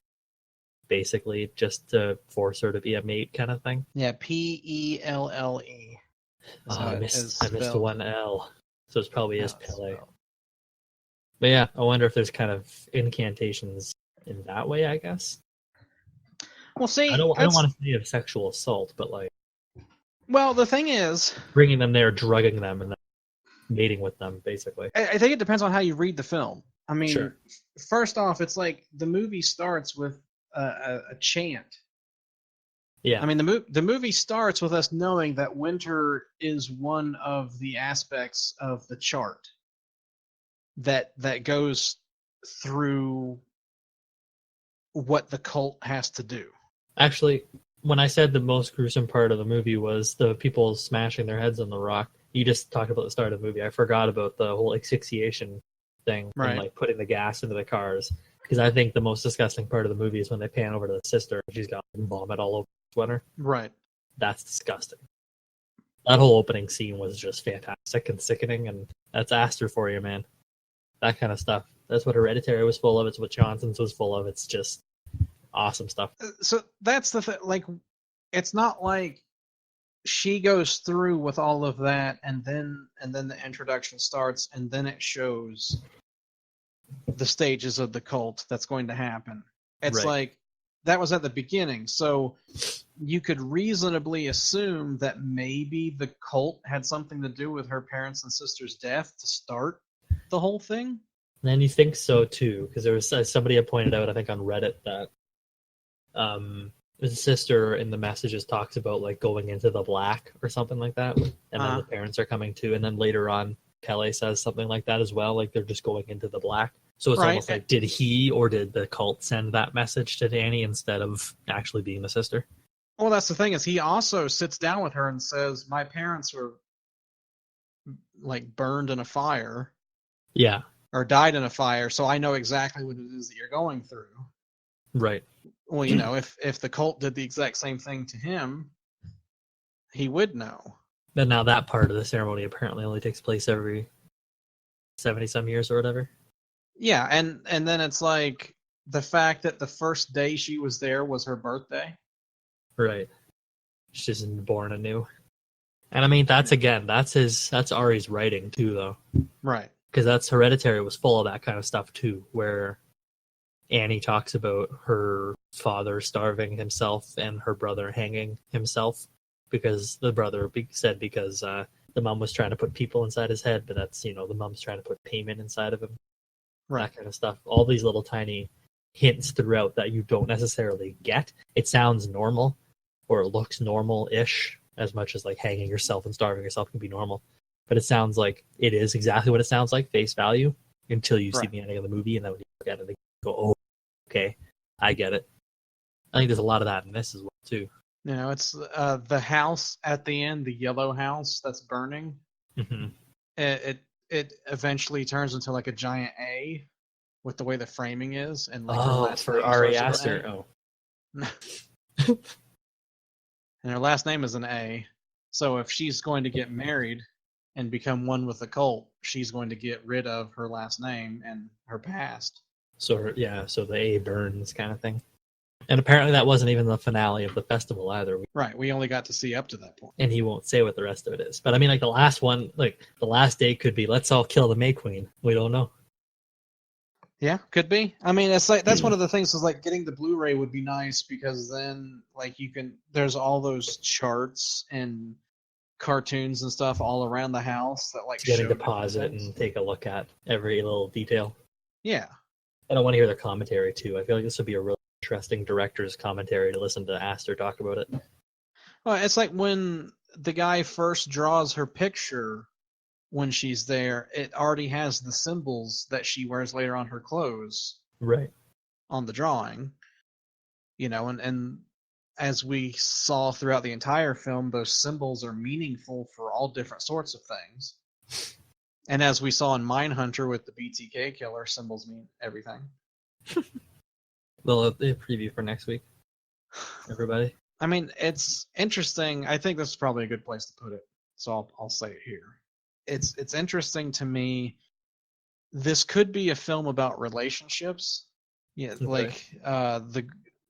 basically just to force her to be a mate kind of thing? Yeah, Pelle. Oh, I missed one L. So it's probably is Pele. Spelled. But yeah, I wonder if there's kind of incantations in that way, I guess. Well, see, I don't want to say of sexual assault, but like, well, the thing is, bringing them there, drugging them, and then mating with them, basically. I think it depends on how you read the film. I mean, Sure. First off, it's like the movie starts with a chant. Yeah. I mean, the movie starts with us knowing that winter is one of the aspects of the chart that goes through what the cult has to do. Actually, when I said the most gruesome part of the movie was the people smashing their heads on the rock, you just talked about the start of the movie. I forgot about the whole asphyxiation thing, Right. and like putting the gas into the cars. Because I think the most disgusting part of the movie is when they pan over to the sister and she's got vomit all over the sweater. Right. that's disgusting. That whole opening scene was just fantastic and sickening, and that's Aster for you, man. That kind of stuff. That's what Hereditary was full of. It's what Johnson's was full of. It's just awesome stuff. So that's the thing. Like, it's not like she goes through with all of that, and then the introduction starts, and then it shows the stages of the cult that's going to happen. It's Right. like that was at the beginning, so you could reasonably assume that maybe the cult had something to do with her parents' and sister's death to start the whole thing. And you think so too, because there was somebody had pointed out, I think on Reddit, that his sister in the messages talks about like going into the black or something like that, and then the parents are coming too, and then later on Kelly says something like that as well, like they're just going into the black. So it's almost like, did he or did the cult send that message to Dany instead of actually being the sister? Well, that's the thing, is he also sits down with her and says, my parents were like burned in a fire. Yeah. Or died in a fire, so I know exactly what it is that you're going through. Right. Well, you know, if the cult did the exact same thing to him, he would know. But now that part of the ceremony apparently only takes place every 70-some years or whatever. Yeah, and then it's like the fact that the first day she was there was her birthday. Right. She's born anew. And I mean, that's Ari's writing too, though. Right. Because that's Hereditary was full of that kind of stuff too, where Annie talks about her father starving himself and her brother hanging himself because the brother said because the mom was trying to put people inside his head, but that's, the mom's trying to put payment inside of him. Right. That kind of stuff. All these little tiny hints throughout that you don't necessarily get. It sounds normal, or it looks normal-ish, as much as like hanging yourself and starving yourself can be normal. But it sounds like it is exactly what it sounds like, face value, until you see the ending of the movie, and then when you look at it, you go, oh, okay, I get it. I think there's a lot of that in this as well, too. It's the house at the end, the yellow house that's burning. Mm-hmm. It eventually turns into like a giant A with the way the framing is, and like for Ari Aster. Oh, and her last name is an A. So if she's going to get married and become one with the cult, she's going to get rid of her last name and her past. So the A burns kind of thing. And apparently that wasn't even the finale of the festival either. Right, we only got to see up to that point. And he won't say what the rest of it is. But I mean, like the last one, like the last day could be, let's all kill the May Queen. We don't know. Yeah, could be. I mean, it's like that's one of the things is like getting the Blu-ray would be nice because then like there's all those charts and cartoons and stuff all around the house that like getting to pause it and take a look at every little detail. Yeah. And I want to hear their commentary too. I feel like this would be a really interesting director's commentary to listen to Aster talk about it. Well, it's like when the guy first draws her picture when she's there, it already has the symbols that she wears later on her clothes. Right. On the drawing. And as we saw throughout the entire film, those symbols are meaningful for all different sorts of things. And as we saw in Mindhunter with the BTK killer, symbols mean everything. Well, a preview for next week, everybody. I mean, it's interesting. I think this is probably a good place to put it, so I'll say it here. It's interesting to me. This could be a film about relationships. Yeah, okay. Like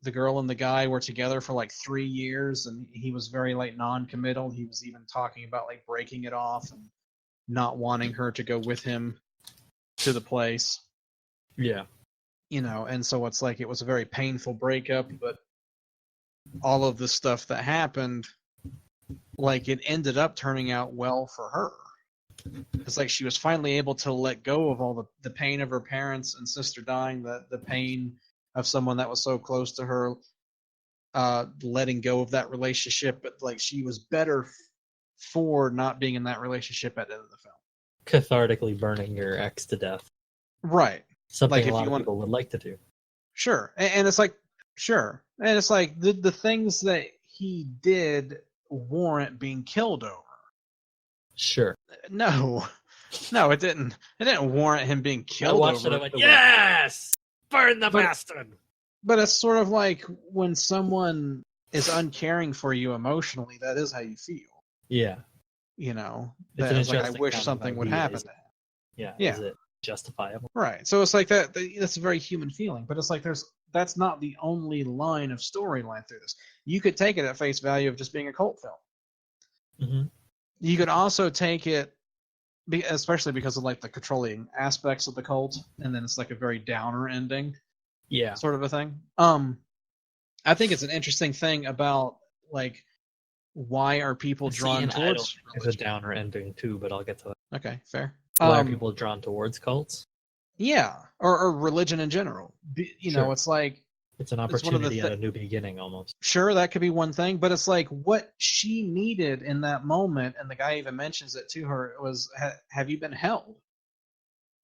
the girl and the guy were together for like 3 years, and he was very like non-committal. He was even talking about like breaking it off and not wanting her to go with him to the place. Yeah. And so it's like it was a very painful breakup, but all of the stuff that happened, like it ended up turning out well for her. It's like she was finally able to let go of all the pain of her parents and sister dying, the pain of someone that was so close to her, letting go of that relationship, but like she was better for not being in that relationship at the end of the film. Cathartically burning your ex to death. Right. Something like a lot of people would like to do. Sure. And it's like, sure. And it's like the things that he did warrant being killed over. Sure. No, it didn't. It didn't warrant him being killed. I watched it. I went, yes, burn the bastard. But it's sort of like when someone is uncaring for you emotionally, that is how you feel. Yeah. You know, It's that an it's like I interesting wish kind of something would idea. happen Is to him. Yeah. Is it justifiable? Right. So it's like that. That's a very human feeling, but it's like that's not the only line of storyline through this. You could take it at face value of just being a cult film. Mm-hmm. You could also take it, especially because of like the controlling aspects of the cult, and then it's like a very downer ending, Yeah. sort of a thing. I think it's an interesting thing about like why are people drawn And I don't towards think it's a religion? downer ending too, but I'll get to that. Okay, fair. Why are people drawn towards cults? Yeah, or religion in general. You know, Sure. it's like It's an it's one of the opportunity at a new beginning almost. sure, that could be one thing, but it's like what she needed in that moment, and the guy even mentions it to her, was have you been held?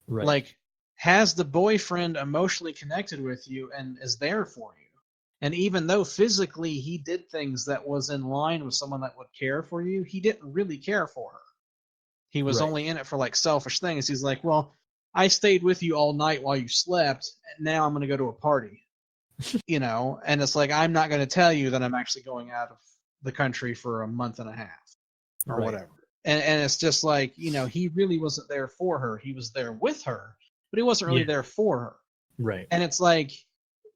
Right. Like, has the boyfriend emotionally connected with you and is there for you? And even though physically he did things that was in line with someone that would care for you, he didn't really care for her. He was Right. only in it for like selfish things. He's like, well, I stayed with you all night while you slept, and now I'm going to go to a party. You know, and it's like, I'm not going to tell you that I'm actually going out of the country for a month and a half or Right. whatever. And it's just like, you know, he really wasn't there for her. He was there with her, but he wasn't really there for her. Right. And it's like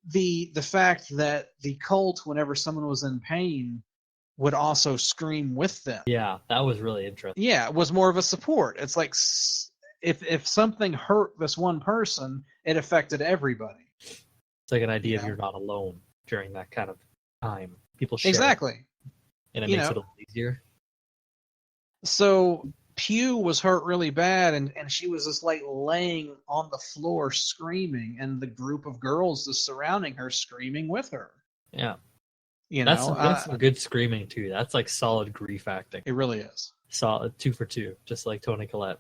the fact that the cult, whenever someone was in pain, would also scream with them. Yeah, that was really interesting. Yeah, it was more of a support. It's like if something hurt this one person, it affected everybody. It's like an idea of you're not alone during that kind of time. People share exactly, and it makes it a little easier. So Pugh was hurt really bad, and she was just like laying on the floor screaming, and the group of girls just surrounding her screaming with her. Yeah. You that's know, that's some good screaming too. That's like solid grief acting. It really is. Solid 2 for 2, just like Toni Collette.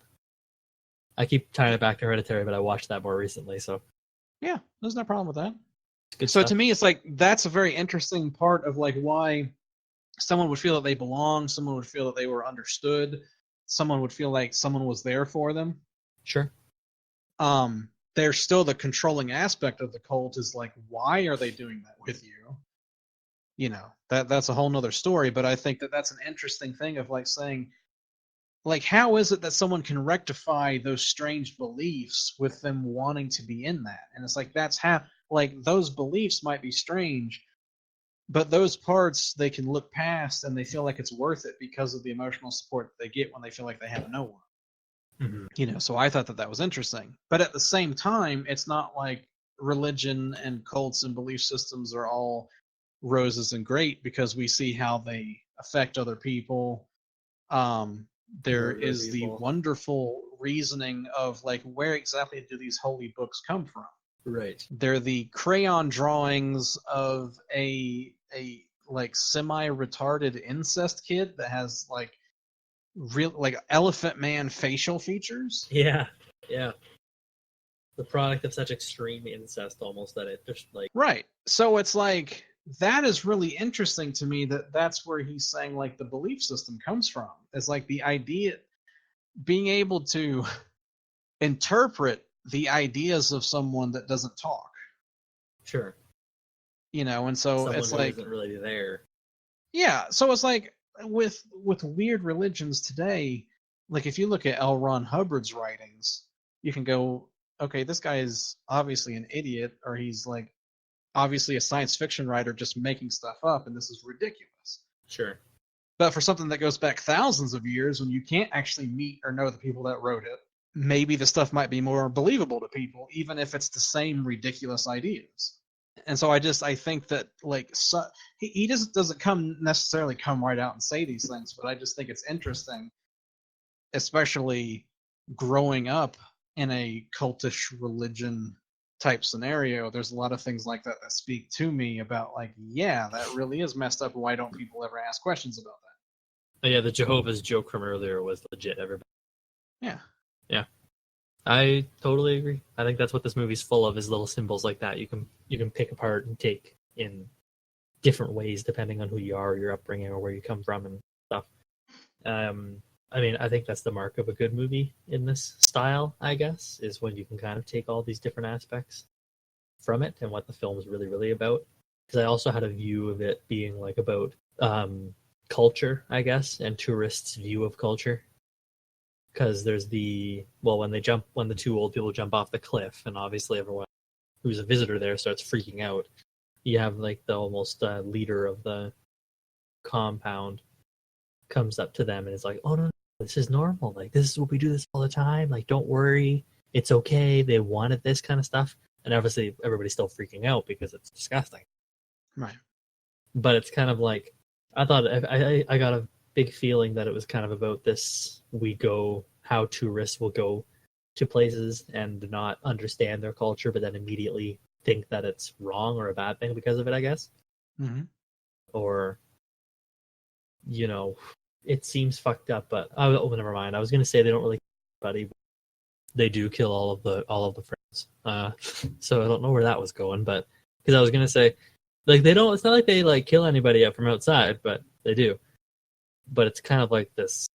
I keep tying it back to Hereditary, but I watched that more recently, so yeah, there's no problem with that. Good so stuff. To me, it's like that's a very interesting part of like why someone would feel that they belong, someone would feel that they were understood, someone would feel like someone was there for them. Sure. There's still the controlling aspect of the cult is like, why are they doing that with you? You know, that's a whole nother story, but I think that that's an interesting thing of like saying, like, how is it that someone can rectify those strange beliefs with them wanting to be in that? And it's like, that's how, like, those beliefs might be strange, but those parts they can look past and they feel like it's worth it because of the emotional support that they get when they feel like they have no one. Mm-hmm. You know, so I thought that was interesting. But at the same time, it's not like religion and cults and belief systems are all roses and great, because we see how they affect other people. There is the wonderful reasoning of like, where exactly do these holy books come from? Right. They're the crayon drawings of a like semi-retarded incest kid that has like real like Elephant Man facial features. Yeah. The product of such extreme incest, almost, that it just like right. So it's like, that is really interesting to me, that's where he's saying like the belief system comes from. It's like the idea, being able to interpret the ideas of someone that doesn't talk. Sure. You know, and so someone it's who like isn't really there. Yeah, so it's like with weird religions today, like if you look at L. Ron Hubbard's writings, you can go, okay, this guy is obviously an idiot, or he's like obviously a science fiction writer just making stuff up, and this is ridiculous. Sure. But for something that goes back thousands of years, when you can't actually meet or know the people that wrote it, maybe the stuff might be more believable to people, even if it's the same ridiculous ideas. And so I think that like, so, he doesn't necessarily come right out and say these things, but I just think it's interesting, especially growing up in a cultish religion type scenario. There's a lot of things like that speak to me about like, yeah, that really is messed up. Why don't people ever ask questions about that? Oh, yeah, the Jehovah's joke from earlier was legit. Everybody. Yeah. I totally agree. I think that's what this movie's full of, is little symbols like that. You can pick apart and take in different ways depending on who you are, your upbringing, or where you come from and stuff. I mean, I think that's the mark of a good movie in this style, I guess, is when you can kind of take all these different aspects from it and what the film is really, really about because I also had a view of it being like about culture, I guess, and tourists' view of culture. Because there's when the two old people jump off the cliff, and obviously everyone who's a visitor there starts freaking out. You have like the almost leader of the compound comes up to them and is like, "Oh no, this is normal. Like this is what we do this all the time. Like don't worry, it's okay. They wanted this kind of stuff." And obviously everybody's still freaking out because it's disgusting. Right. But it's kind of like I thought I got a big feeling that it was kind of about this how tourists will go to places and not understand their culture, but then immediately think that it's wrong or a bad thing because of it, I guess. Mm-hmm. Or, it seems fucked up, but never mind. I was going to say they don't really kill anybody. They do kill all of the friends. So I don't know where that was going, but because I was going to say, like, they don't, it's not like they like kill anybody up from outside, but they do. But it's kind of like this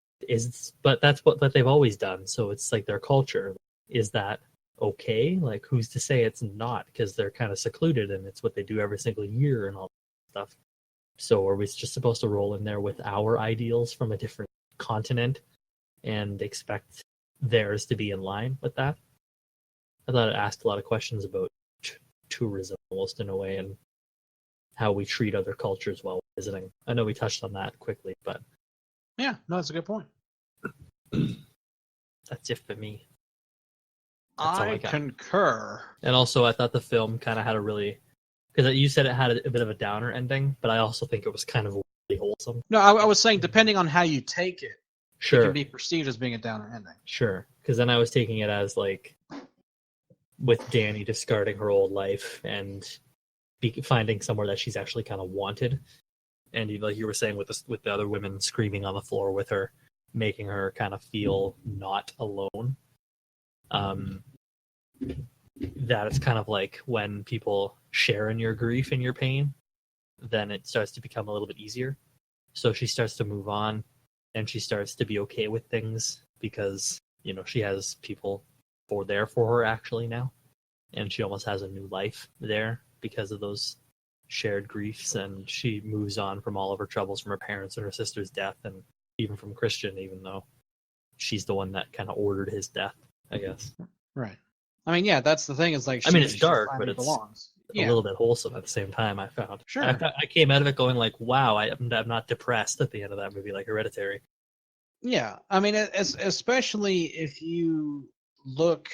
but that's what they've always done. So it's like their culture. Is that okay? Like, who's to say it's not? Because they're kind of secluded and it's what they do every single year and all that stuff. So are we just supposed to roll in there with our ideals from a different continent and expect theirs to be in line with that? I thought it asked a lot of questions about tourism almost in a way and how we treat other cultures while visiting. I know we touched on that quickly, but yeah, no, that's a good point. That's it for me. I concur. And also, I thought the film kind of had because you said it had a bit of a downer ending, but I also think it was kind of really wholesome. No, I was saying depending on how you take it, sure, it can be perceived as being a downer ending. Sure, because then I was taking it as like with Dany discarding her old life and finding somewhere that she's actually kind of wanted, and like you were saying with the other women screaming on the floor with her, making her kind of feel not alone. That it's kind of like when people share in your grief and your pain, then it starts to become a little bit easier. So she starts to move on and she starts to be okay with things because, she has people there for her actually now. And she almost has a new life there because of those shared griefs. And she moves on from all of her troubles from her parents and her sister's death and even from Christian, even though she's the one that kind of ordered his death, I guess. Right. I mean, yeah, that's the thing. Is like, it's dark, but it's belongs. a little bit wholesome at the same time. I found. Sure. I came out of it going like, "Wow, I'm not depressed at the end of that movie, like Hereditary." Yeah, I mean, especially if you look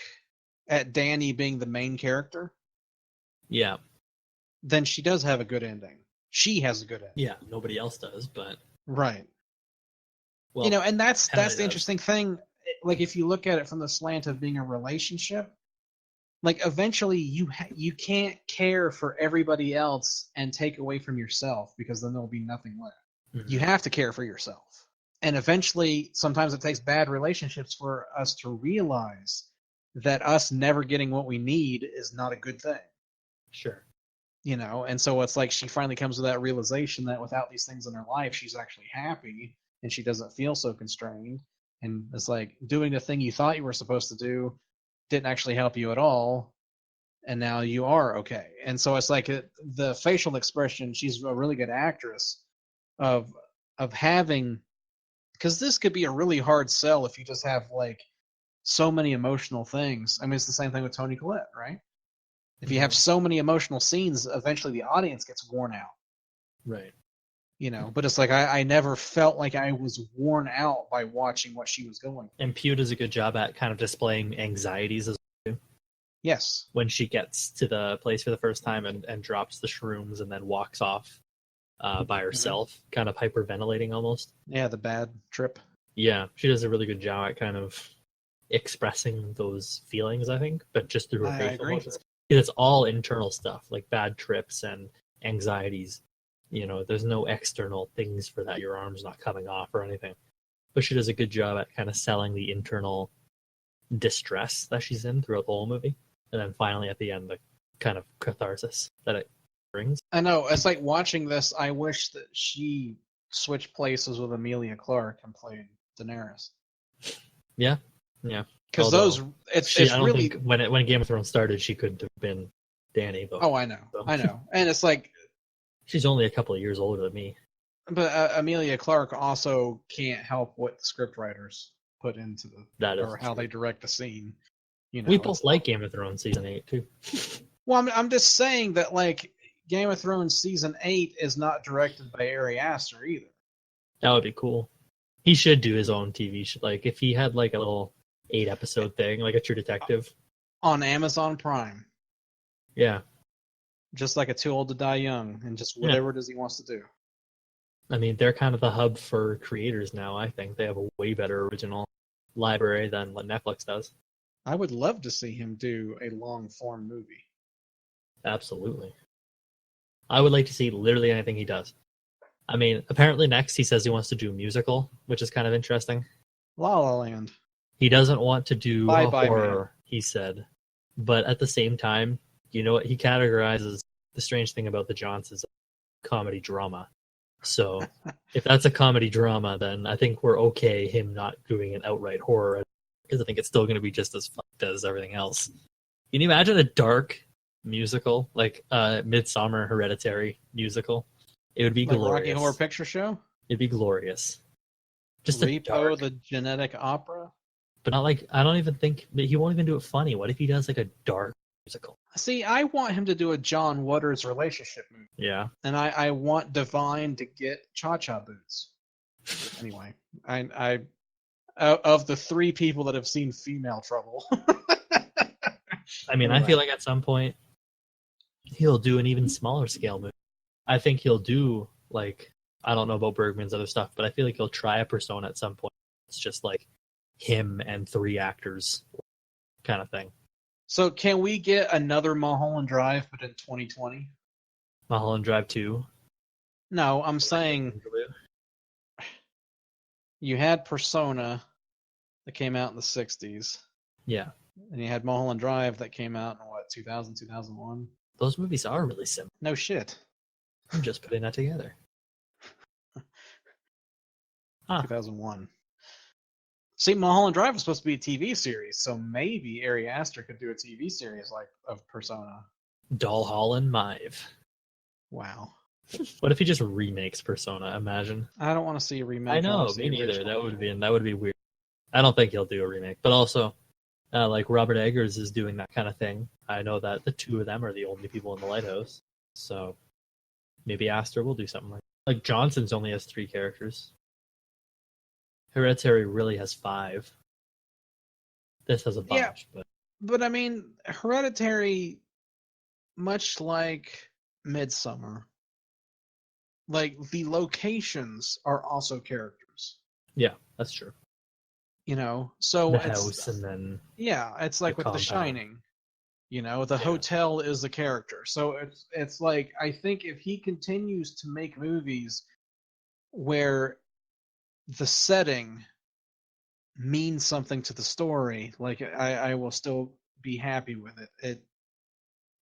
at Dany being the main character. Yeah. Then she does have a good ending. She has a good ending. Yeah, nobody else does, but right. Well, and that's the interesting thing. Like, if you look at it from the slant of being a relationship, like eventually you can't care for everybody else and take away from yourself because then there'll be nothing left. Mm-hmm. You have to care for yourself. And eventually, sometimes it takes bad relationships for us to realize that us never getting what we need is not a good thing. Sure. And so it's like she finally comes to that realization that without these things in her life, she's actually happy and she doesn't feel so constrained. And it's like doing the thing you thought you were supposed to do didn't actually help you at all. And now you are okay. And so it's like the facial expression, she's a really good actress of having, because this could be a really hard sell if you just have like so many emotional things. I mean, it's the same thing with Toni Collette, right? If you have so many emotional scenes, eventually the audience gets worn out. Right. But it's like I never felt like I was worn out by watching what she was going through. And Pugh does a good job at kind of displaying anxieties as well. Yes. When she gets to the place for the first time and drops the shrooms and then walks off by herself, kind of hyperventilating almost. Yeah, the bad trip. Yeah, she does a really good job at kind of expressing those feelings, I think, but just through her facial emotions. It's all internal stuff, like bad trips and anxieties. There's no external things for that. Your arm's not coming off or anything. But she does a good job at kind of selling the internal distress that she's in throughout the whole movie. And then finally at the end, the kind of catharsis that it brings. I know. It's like watching this, I wish that she switched places with Emilia Clarke and played Daenerys. Yeah. Because it's I don't really... think when Game of Thrones started, she couldn't have been Dany. Though. Oh, I know. And it's like, She's only a couple of years older than me. But Amelia Clark also can't help what the scriptwriters put into or how they direct the scene. We both like Game of Thrones season 8 too. Well, I'm just saying that like Game of Thrones season 8 is not directed by Ari Aster either. That would be cool. He should do his own TV show. Like if he had like a little 8-episode thing, like a True Detective on Amazon Prime. Yeah. Just like a Too Old to Die Young, and just whatever it is he wants to do. I mean, they're kind of the hub for creators now, I think. They have a way better original library than what Netflix does. I would love to see him do a long-form movie. Absolutely. I would like to see literally anything he does. I mean, apparently next he says he wants to do a musical, which is kind of interesting. La La Land. He doesn't want to do horror, man. He said. But at the same time, you know what? He categorizes the strange thing about the Johnsons comedy drama. So if that's a comedy drama, then I think we're okay him not doing an outright horror, because I think it's still going to be just as fucked as everything else. Can you imagine a dark musical, like Midsommar, Hereditary musical? It would be like glorious. Rocky Horror Picture Show? It'd be glorious. Just Repo, the genetic opera? But not like, I don't even think, he won't even do it funny. What if he does like a dark musical? See, I want him to do a John Waters relationship movie. Yeah. And I want Divine to get cha-cha boots. Anyway, I of the 3 people that have seen Female Trouble. I mean, I feel like at some point he'll do an even smaller scale movie. I think he'll do, like, I don't know about Bergman's other stuff, but I feel like he'll try a Persona at some point. It's just like him and 3 actors kind of thing. So can we get another Mulholland Drive, but in 2020? Mulholland Drive 2? No, I'm saying you had Persona that came out in the 60s. Yeah. And you had Mulholland Drive that came out in, 2000, 2001? Those movies are really similar. No shit. I'm just putting that together. 2001. See, Mulholland Drive was supposed to be a TV series, so maybe Ari Aster could do a TV series like of Persona. Holland Mive. Wow. What if he just remakes Persona? Imagine. I don't want to see a remake. I know, me neither. That would be weird. I don't think he'll do a remake, but also, like Robert Eggers is doing that kind of thing. I know that the 2 of them are the only people in the Lighthouse, so maybe Aster will do something like Johnson's only has 3 characters. Hereditary really has 5. This has a bunch, but I mean, Hereditary, much like Midsommar, like the locations are also characters. Yeah, that's true. You know, so the house and then it's like with The Shining. You know, the hotel is the character. So it's like, I think if he continues to make movies where the setting means something to the story, like I will still be happy with it.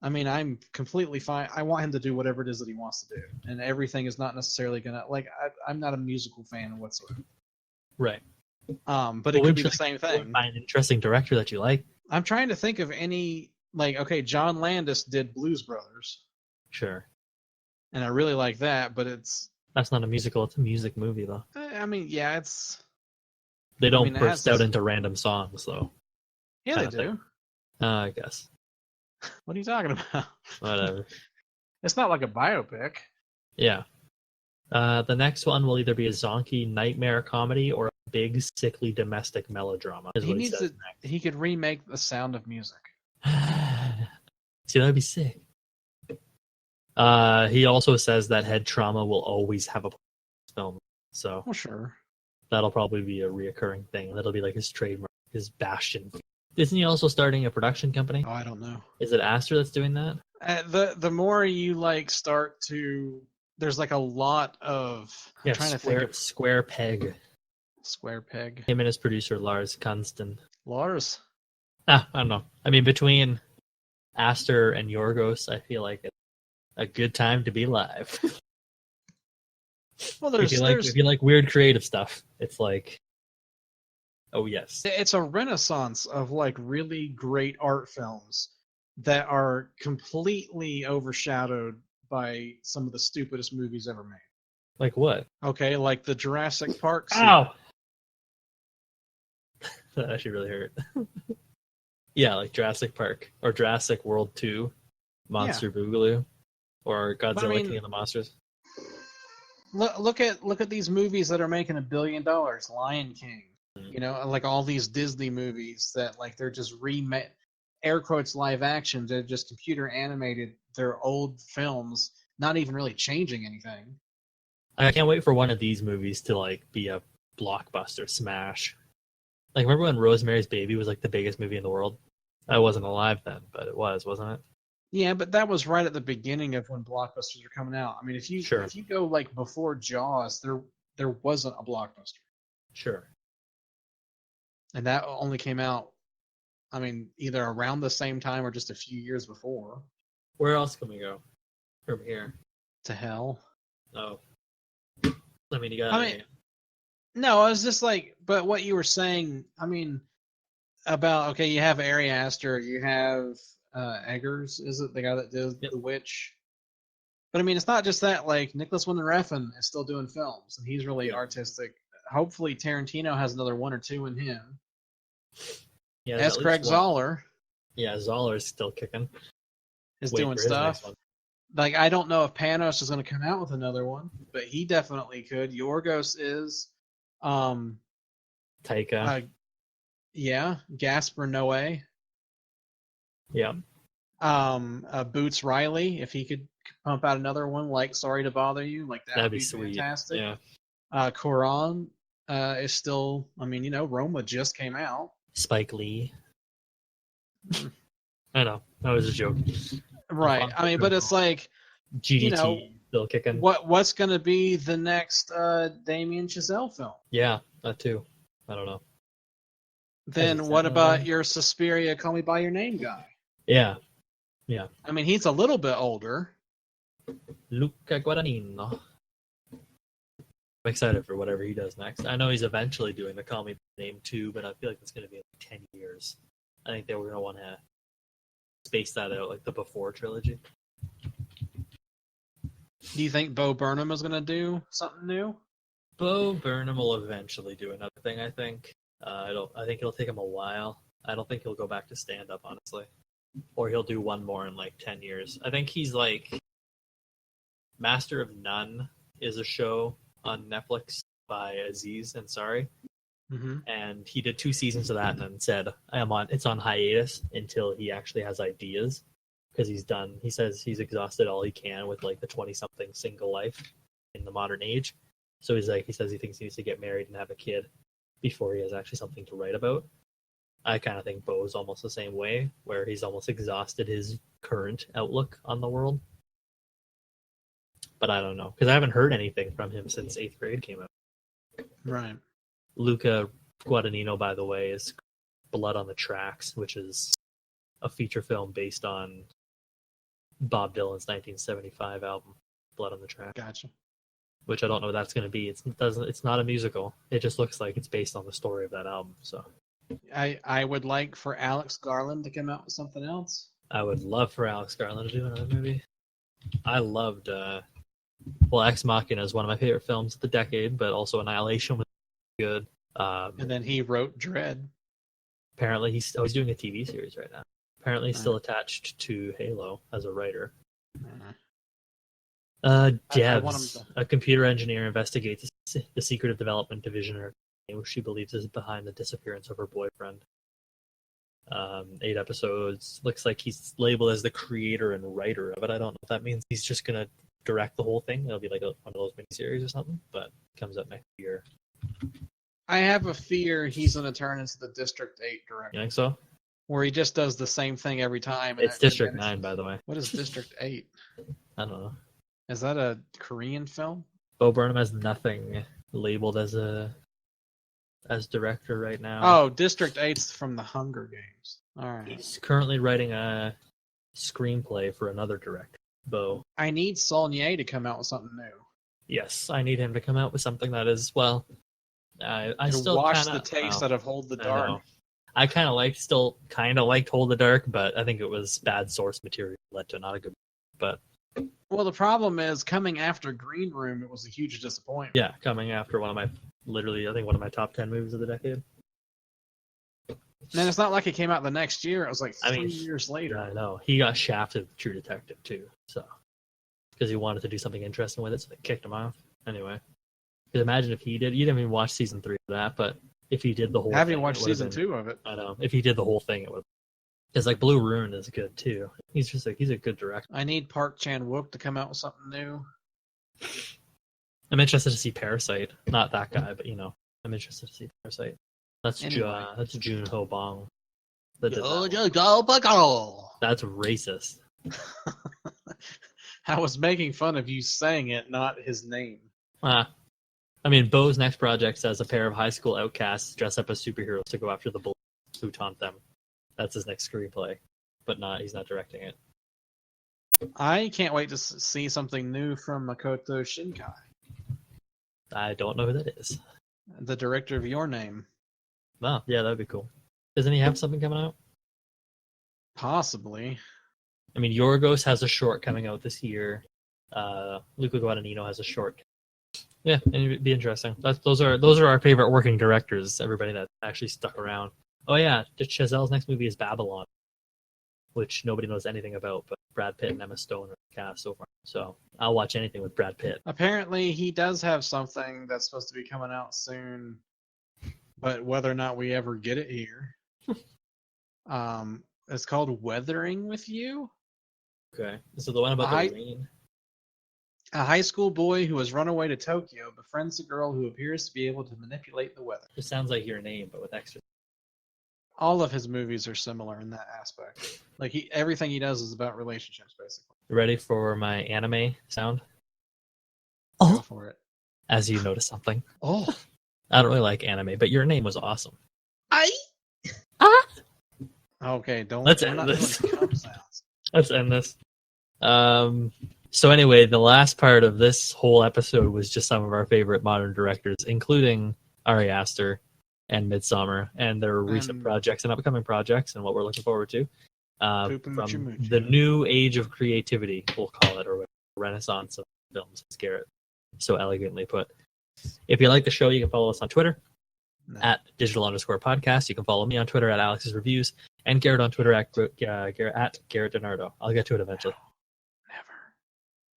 I mean, I'm completely fine. I want him to do whatever it is that he wants to do, and everything is not necessarily gonna I'm not a musical fan whatsoever. Right. But it could be the same thing. Find an interesting director that you like. I'm trying to think of any, okay, John Landis did Blues Brothers. Sure. And I really like that, but that's not a musical. It's a music movie, though. I mean, yeah, They don't burst out into random songs, though. Yeah, they do. I guess. What are you talking about? Whatever. It's not like a biopic. Yeah. The next one will either be a zonky nightmare comedy or a big, sickly domestic melodrama. He could remake The Sound of Music. See, that'd be sick. He also says that head trauma will always have a film. So, well, sure. That'll probably be a reoccurring thing. That'll be like his trademark, his bastion. Isn't he also starting a production company? Oh, I don't know. Is it Aster that's doing that? The more you start to, there's a lot of Square Peg. Square Peg. Him and his producer Lars Kunston. Lars. I don't know. I mean, between Aster and Yorgos, I feel like it's a good time to be live. Well, if you like weird creative stuff, it's like, oh yes, it's a renaissance of really great art films that are completely overshadowed by some of the stupidest movies ever made. Like what? Okay, like the Jurassic Park sequel. Ow! That actually really hurt. Yeah, like Jurassic Park or Jurassic World 2, Monster Boogaloo, or Godzilla King of the Monsters. Look at these movies that are making $1 billion. Lion King, you know, like all these Disney movies that like they're just remade, air quotes live action. They're just computer animated. They're old films, not even really changing anything. I can't wait for one of these movies to like be a blockbuster smash. Like, remember when Rosemary's Baby was like the biggest movie in the world? I wasn't alive then, but it was, wasn't it? Yeah, but that was right at the beginning of when blockbusters were coming out. I mean, if you go like before Jaws, there wasn't a blockbuster. Sure. And that only came out, I mean, either around the same time or just a few years before. Where else can we go from here? To hell. Oh. I mean, you got. No, I was just like, but what you were saying, I mean, about, okay, you have Ari Aster, you have Eggers, is it the guy that did The Witch? But I mean, it's not just that. Like, Nicholas Winding Refn is still doing films, and he's really artistic. Hopefully, Tarantino has another one or two in him. Yeah, S. Craig Zoller. Yeah, Zoller's still kicking. Is doing stuff. Like, I don't know if Panos is going to come out with another one, but he definitely could. Yorgos is. Taika. Yeah, Gaspar Noé. Yeah. Boots Riley, if he could pump out another one like Sorry to Bother You, like that'd be sweet. Fantastic. Yeah. Quran is still, I mean, you know, Roma just came out. Spike Lee. I know. That was a joke. Right. I mean, but it's like GDT, you know, still kicking. What's going to be the next Damien Chazelle film? Yeah, that too. I don't know. Then what about your Suspiria Call Me By Your Name guy? Yeah. Yeah. I mean, he's a little bit older. Luca Guadagnino. I'm excited for whatever he does next. I know he's eventually doing the Call Me By Your Name 2, but I feel like it's going to be like 10 years. I think they were going to want to space that out, like the Before trilogy. Do you think Bo Burnham is going to do something new? Bo Burnham will eventually do another thing, I think. I think it'll take him a while. I don't think he'll go back to stand-up, honestly. Or he'll do one more in like 10 years. I think he's like... Master of None is a show on Netflix by Aziz Ansari. Mm-hmm. And he did 2 seasons of that and then said, it's on hiatus until he actually has ideas. Because he says he's exhausted all he can with like the 20-something single life in the modern age. So he says he thinks he needs to get married and have a kid before he has actually something to write about. I kind of think Bo's almost the same way, where he's almost exhausted his current outlook on the world. But I don't know, because I haven't heard anything from him since 8th grade came out. Right. Luca Guadagnino, by the way, is Blood on the Tracks, which is a feature film based on Bob Dylan's 1975 album, Blood on the Tracks. Gotcha. Which I don't know what that's going to be. It's not a musical. It just looks like it's based on the story of that album. So, I would like for Alex Garland to come out with something else. I would love for Alex Garland to do another movie. I loved, Ex Machina is one of my favorite films of the decade, but also Annihilation was good. And then he wrote Dread. Apparently, he's doing a TV series right now. Apparently, he's still attached to Halo as a writer. Devs, a computer engineer, investigates the secretive development division, which she believes is behind the disappearance of her boyfriend. 8 episodes. Looks like he's labeled as the creator and writer of it. I don't know if that means he's just going to direct the whole thing. It'll be like one of those miniseries or something, but it comes up next year. I have a fear he's going to turn into the District 8 director. You think so? Where he just does the same thing every time. It's District 9, by the way. What is District 8? I don't know. Is that a Korean film? Bo Burnham has nothing labeled as director right now. Oh, District 8's from the Hunger Games. All right. He's currently writing a screenplay for another director, Bo. I need Saulnier to come out with something new. Yes, I need him to come out with something that is, well, I still wash the taste out of Hold the Dark. I kind of liked Hold the Dark, but I think it was bad source material led to not a good. But Well, the problem is coming after Green Room, it was a huge disappointment. Yeah, coming after one of my top 10 movies of the decade. And it's not like it came out the next year. It was like 3 years later. I know. He got shafted with True Detective, too. So, because he wanted to do something interesting with it, so they kicked him off. Anyway. Because imagine if he did, you didn't even watch season 3 of that, but if he did the whole I haven't thing, watched season 2 of it. I know. If he did the whole thing, it would. Because like Blue Ruin is good too. He's a good director. I need Park Chan-wook to come out with something new. I'm interested to see Parasite. Not that guy, but I'm interested to see Parasite. That's Jun Ho Bong. That's racist. I was making fun of you saying it, not his name. I mean, Bo's next project says a pair of high school outcasts dress up as superheroes to go after the bullies who taunt them. That's his next screenplay, but he's not directing it. I can't wait to see something new from Makoto Shinkai. I don't know who that is. The director of Your Name. Oh, yeah, that'd be cool. Doesn't he have something coming out? Possibly. I mean, Yorgos has a short coming out this year. Luca Guadagnino has a short. Yeah, and it'd be interesting. Those are our favorite working directors. Everybody that actually stuck around. Oh yeah, Chazelle's next movie is Babylon, which nobody knows anything about, but Brad Pitt and Emma Stone are the cast so far. So I'll watch anything with Brad Pitt. Apparently, he does have something that's supposed to be coming out soon, but whether or not we ever get it here, it's called Weathering with You. Okay, so the one about the rain. A high school boy who has run away to Tokyo befriends a girl who appears to be able to manipulate the weather. It sounds like Your Name, but with extra. All of his movies are similar in that aspect. Like everything he does is about relationships, basically. You ready for my anime sound? Go for it. As you notice something. Oh, I don't really like anime, but Your Name was awesome. Okay, Let's end this. Let's end this. So anyway, the last part of this whole episode was just some of our favorite modern directors, including Ari Aster and Midsommar, and their recent projects and upcoming projects, and what we're looking forward to. From the new age of creativity, we'll call it, or renaissance of films, as Garrett so elegantly put. If you like the show, you can follow us on Twitter at digital_podcast. You can follow me on Twitter at Alex's Reviews, and Garrett on Twitter at Garrett Donardo. I'll get to it eventually.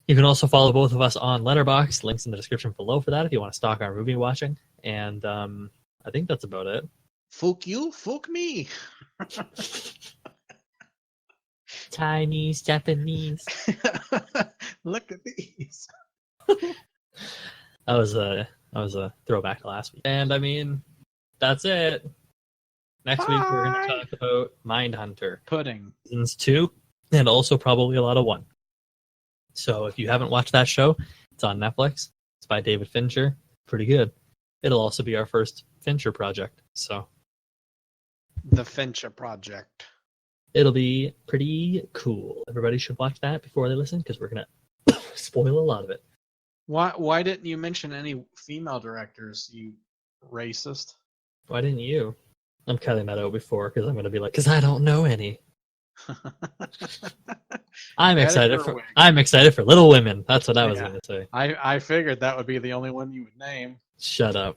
You can also follow both of us on Letterboxd. Links in the description below for that if you want to stalk our movie watching. And I think that's about it. Fuck you, fuck me. Chinese, Japanese. Look at these. That was a throwback to last week. And I mean, that's it. Next week we're going to talk about Mindhunter. Pudding. Seasons 2, and also probably a lot of 1. So if you haven't watched that show, it's on Netflix. It's by David Fincher. Pretty good. It'll also be our first Fincher project. So the Fincher project. It'll be pretty cool. Everybody should watch that before they listen, because we're going to spoil a lot of it. Why didn't you mention any female directors, you racist? Why didn't you? I'm cutting that out before, because I'm going to be like, because I don't know any. I'm excited for Little Women. That's what I was going to say. I figured that would be the only one you would name. Shut up.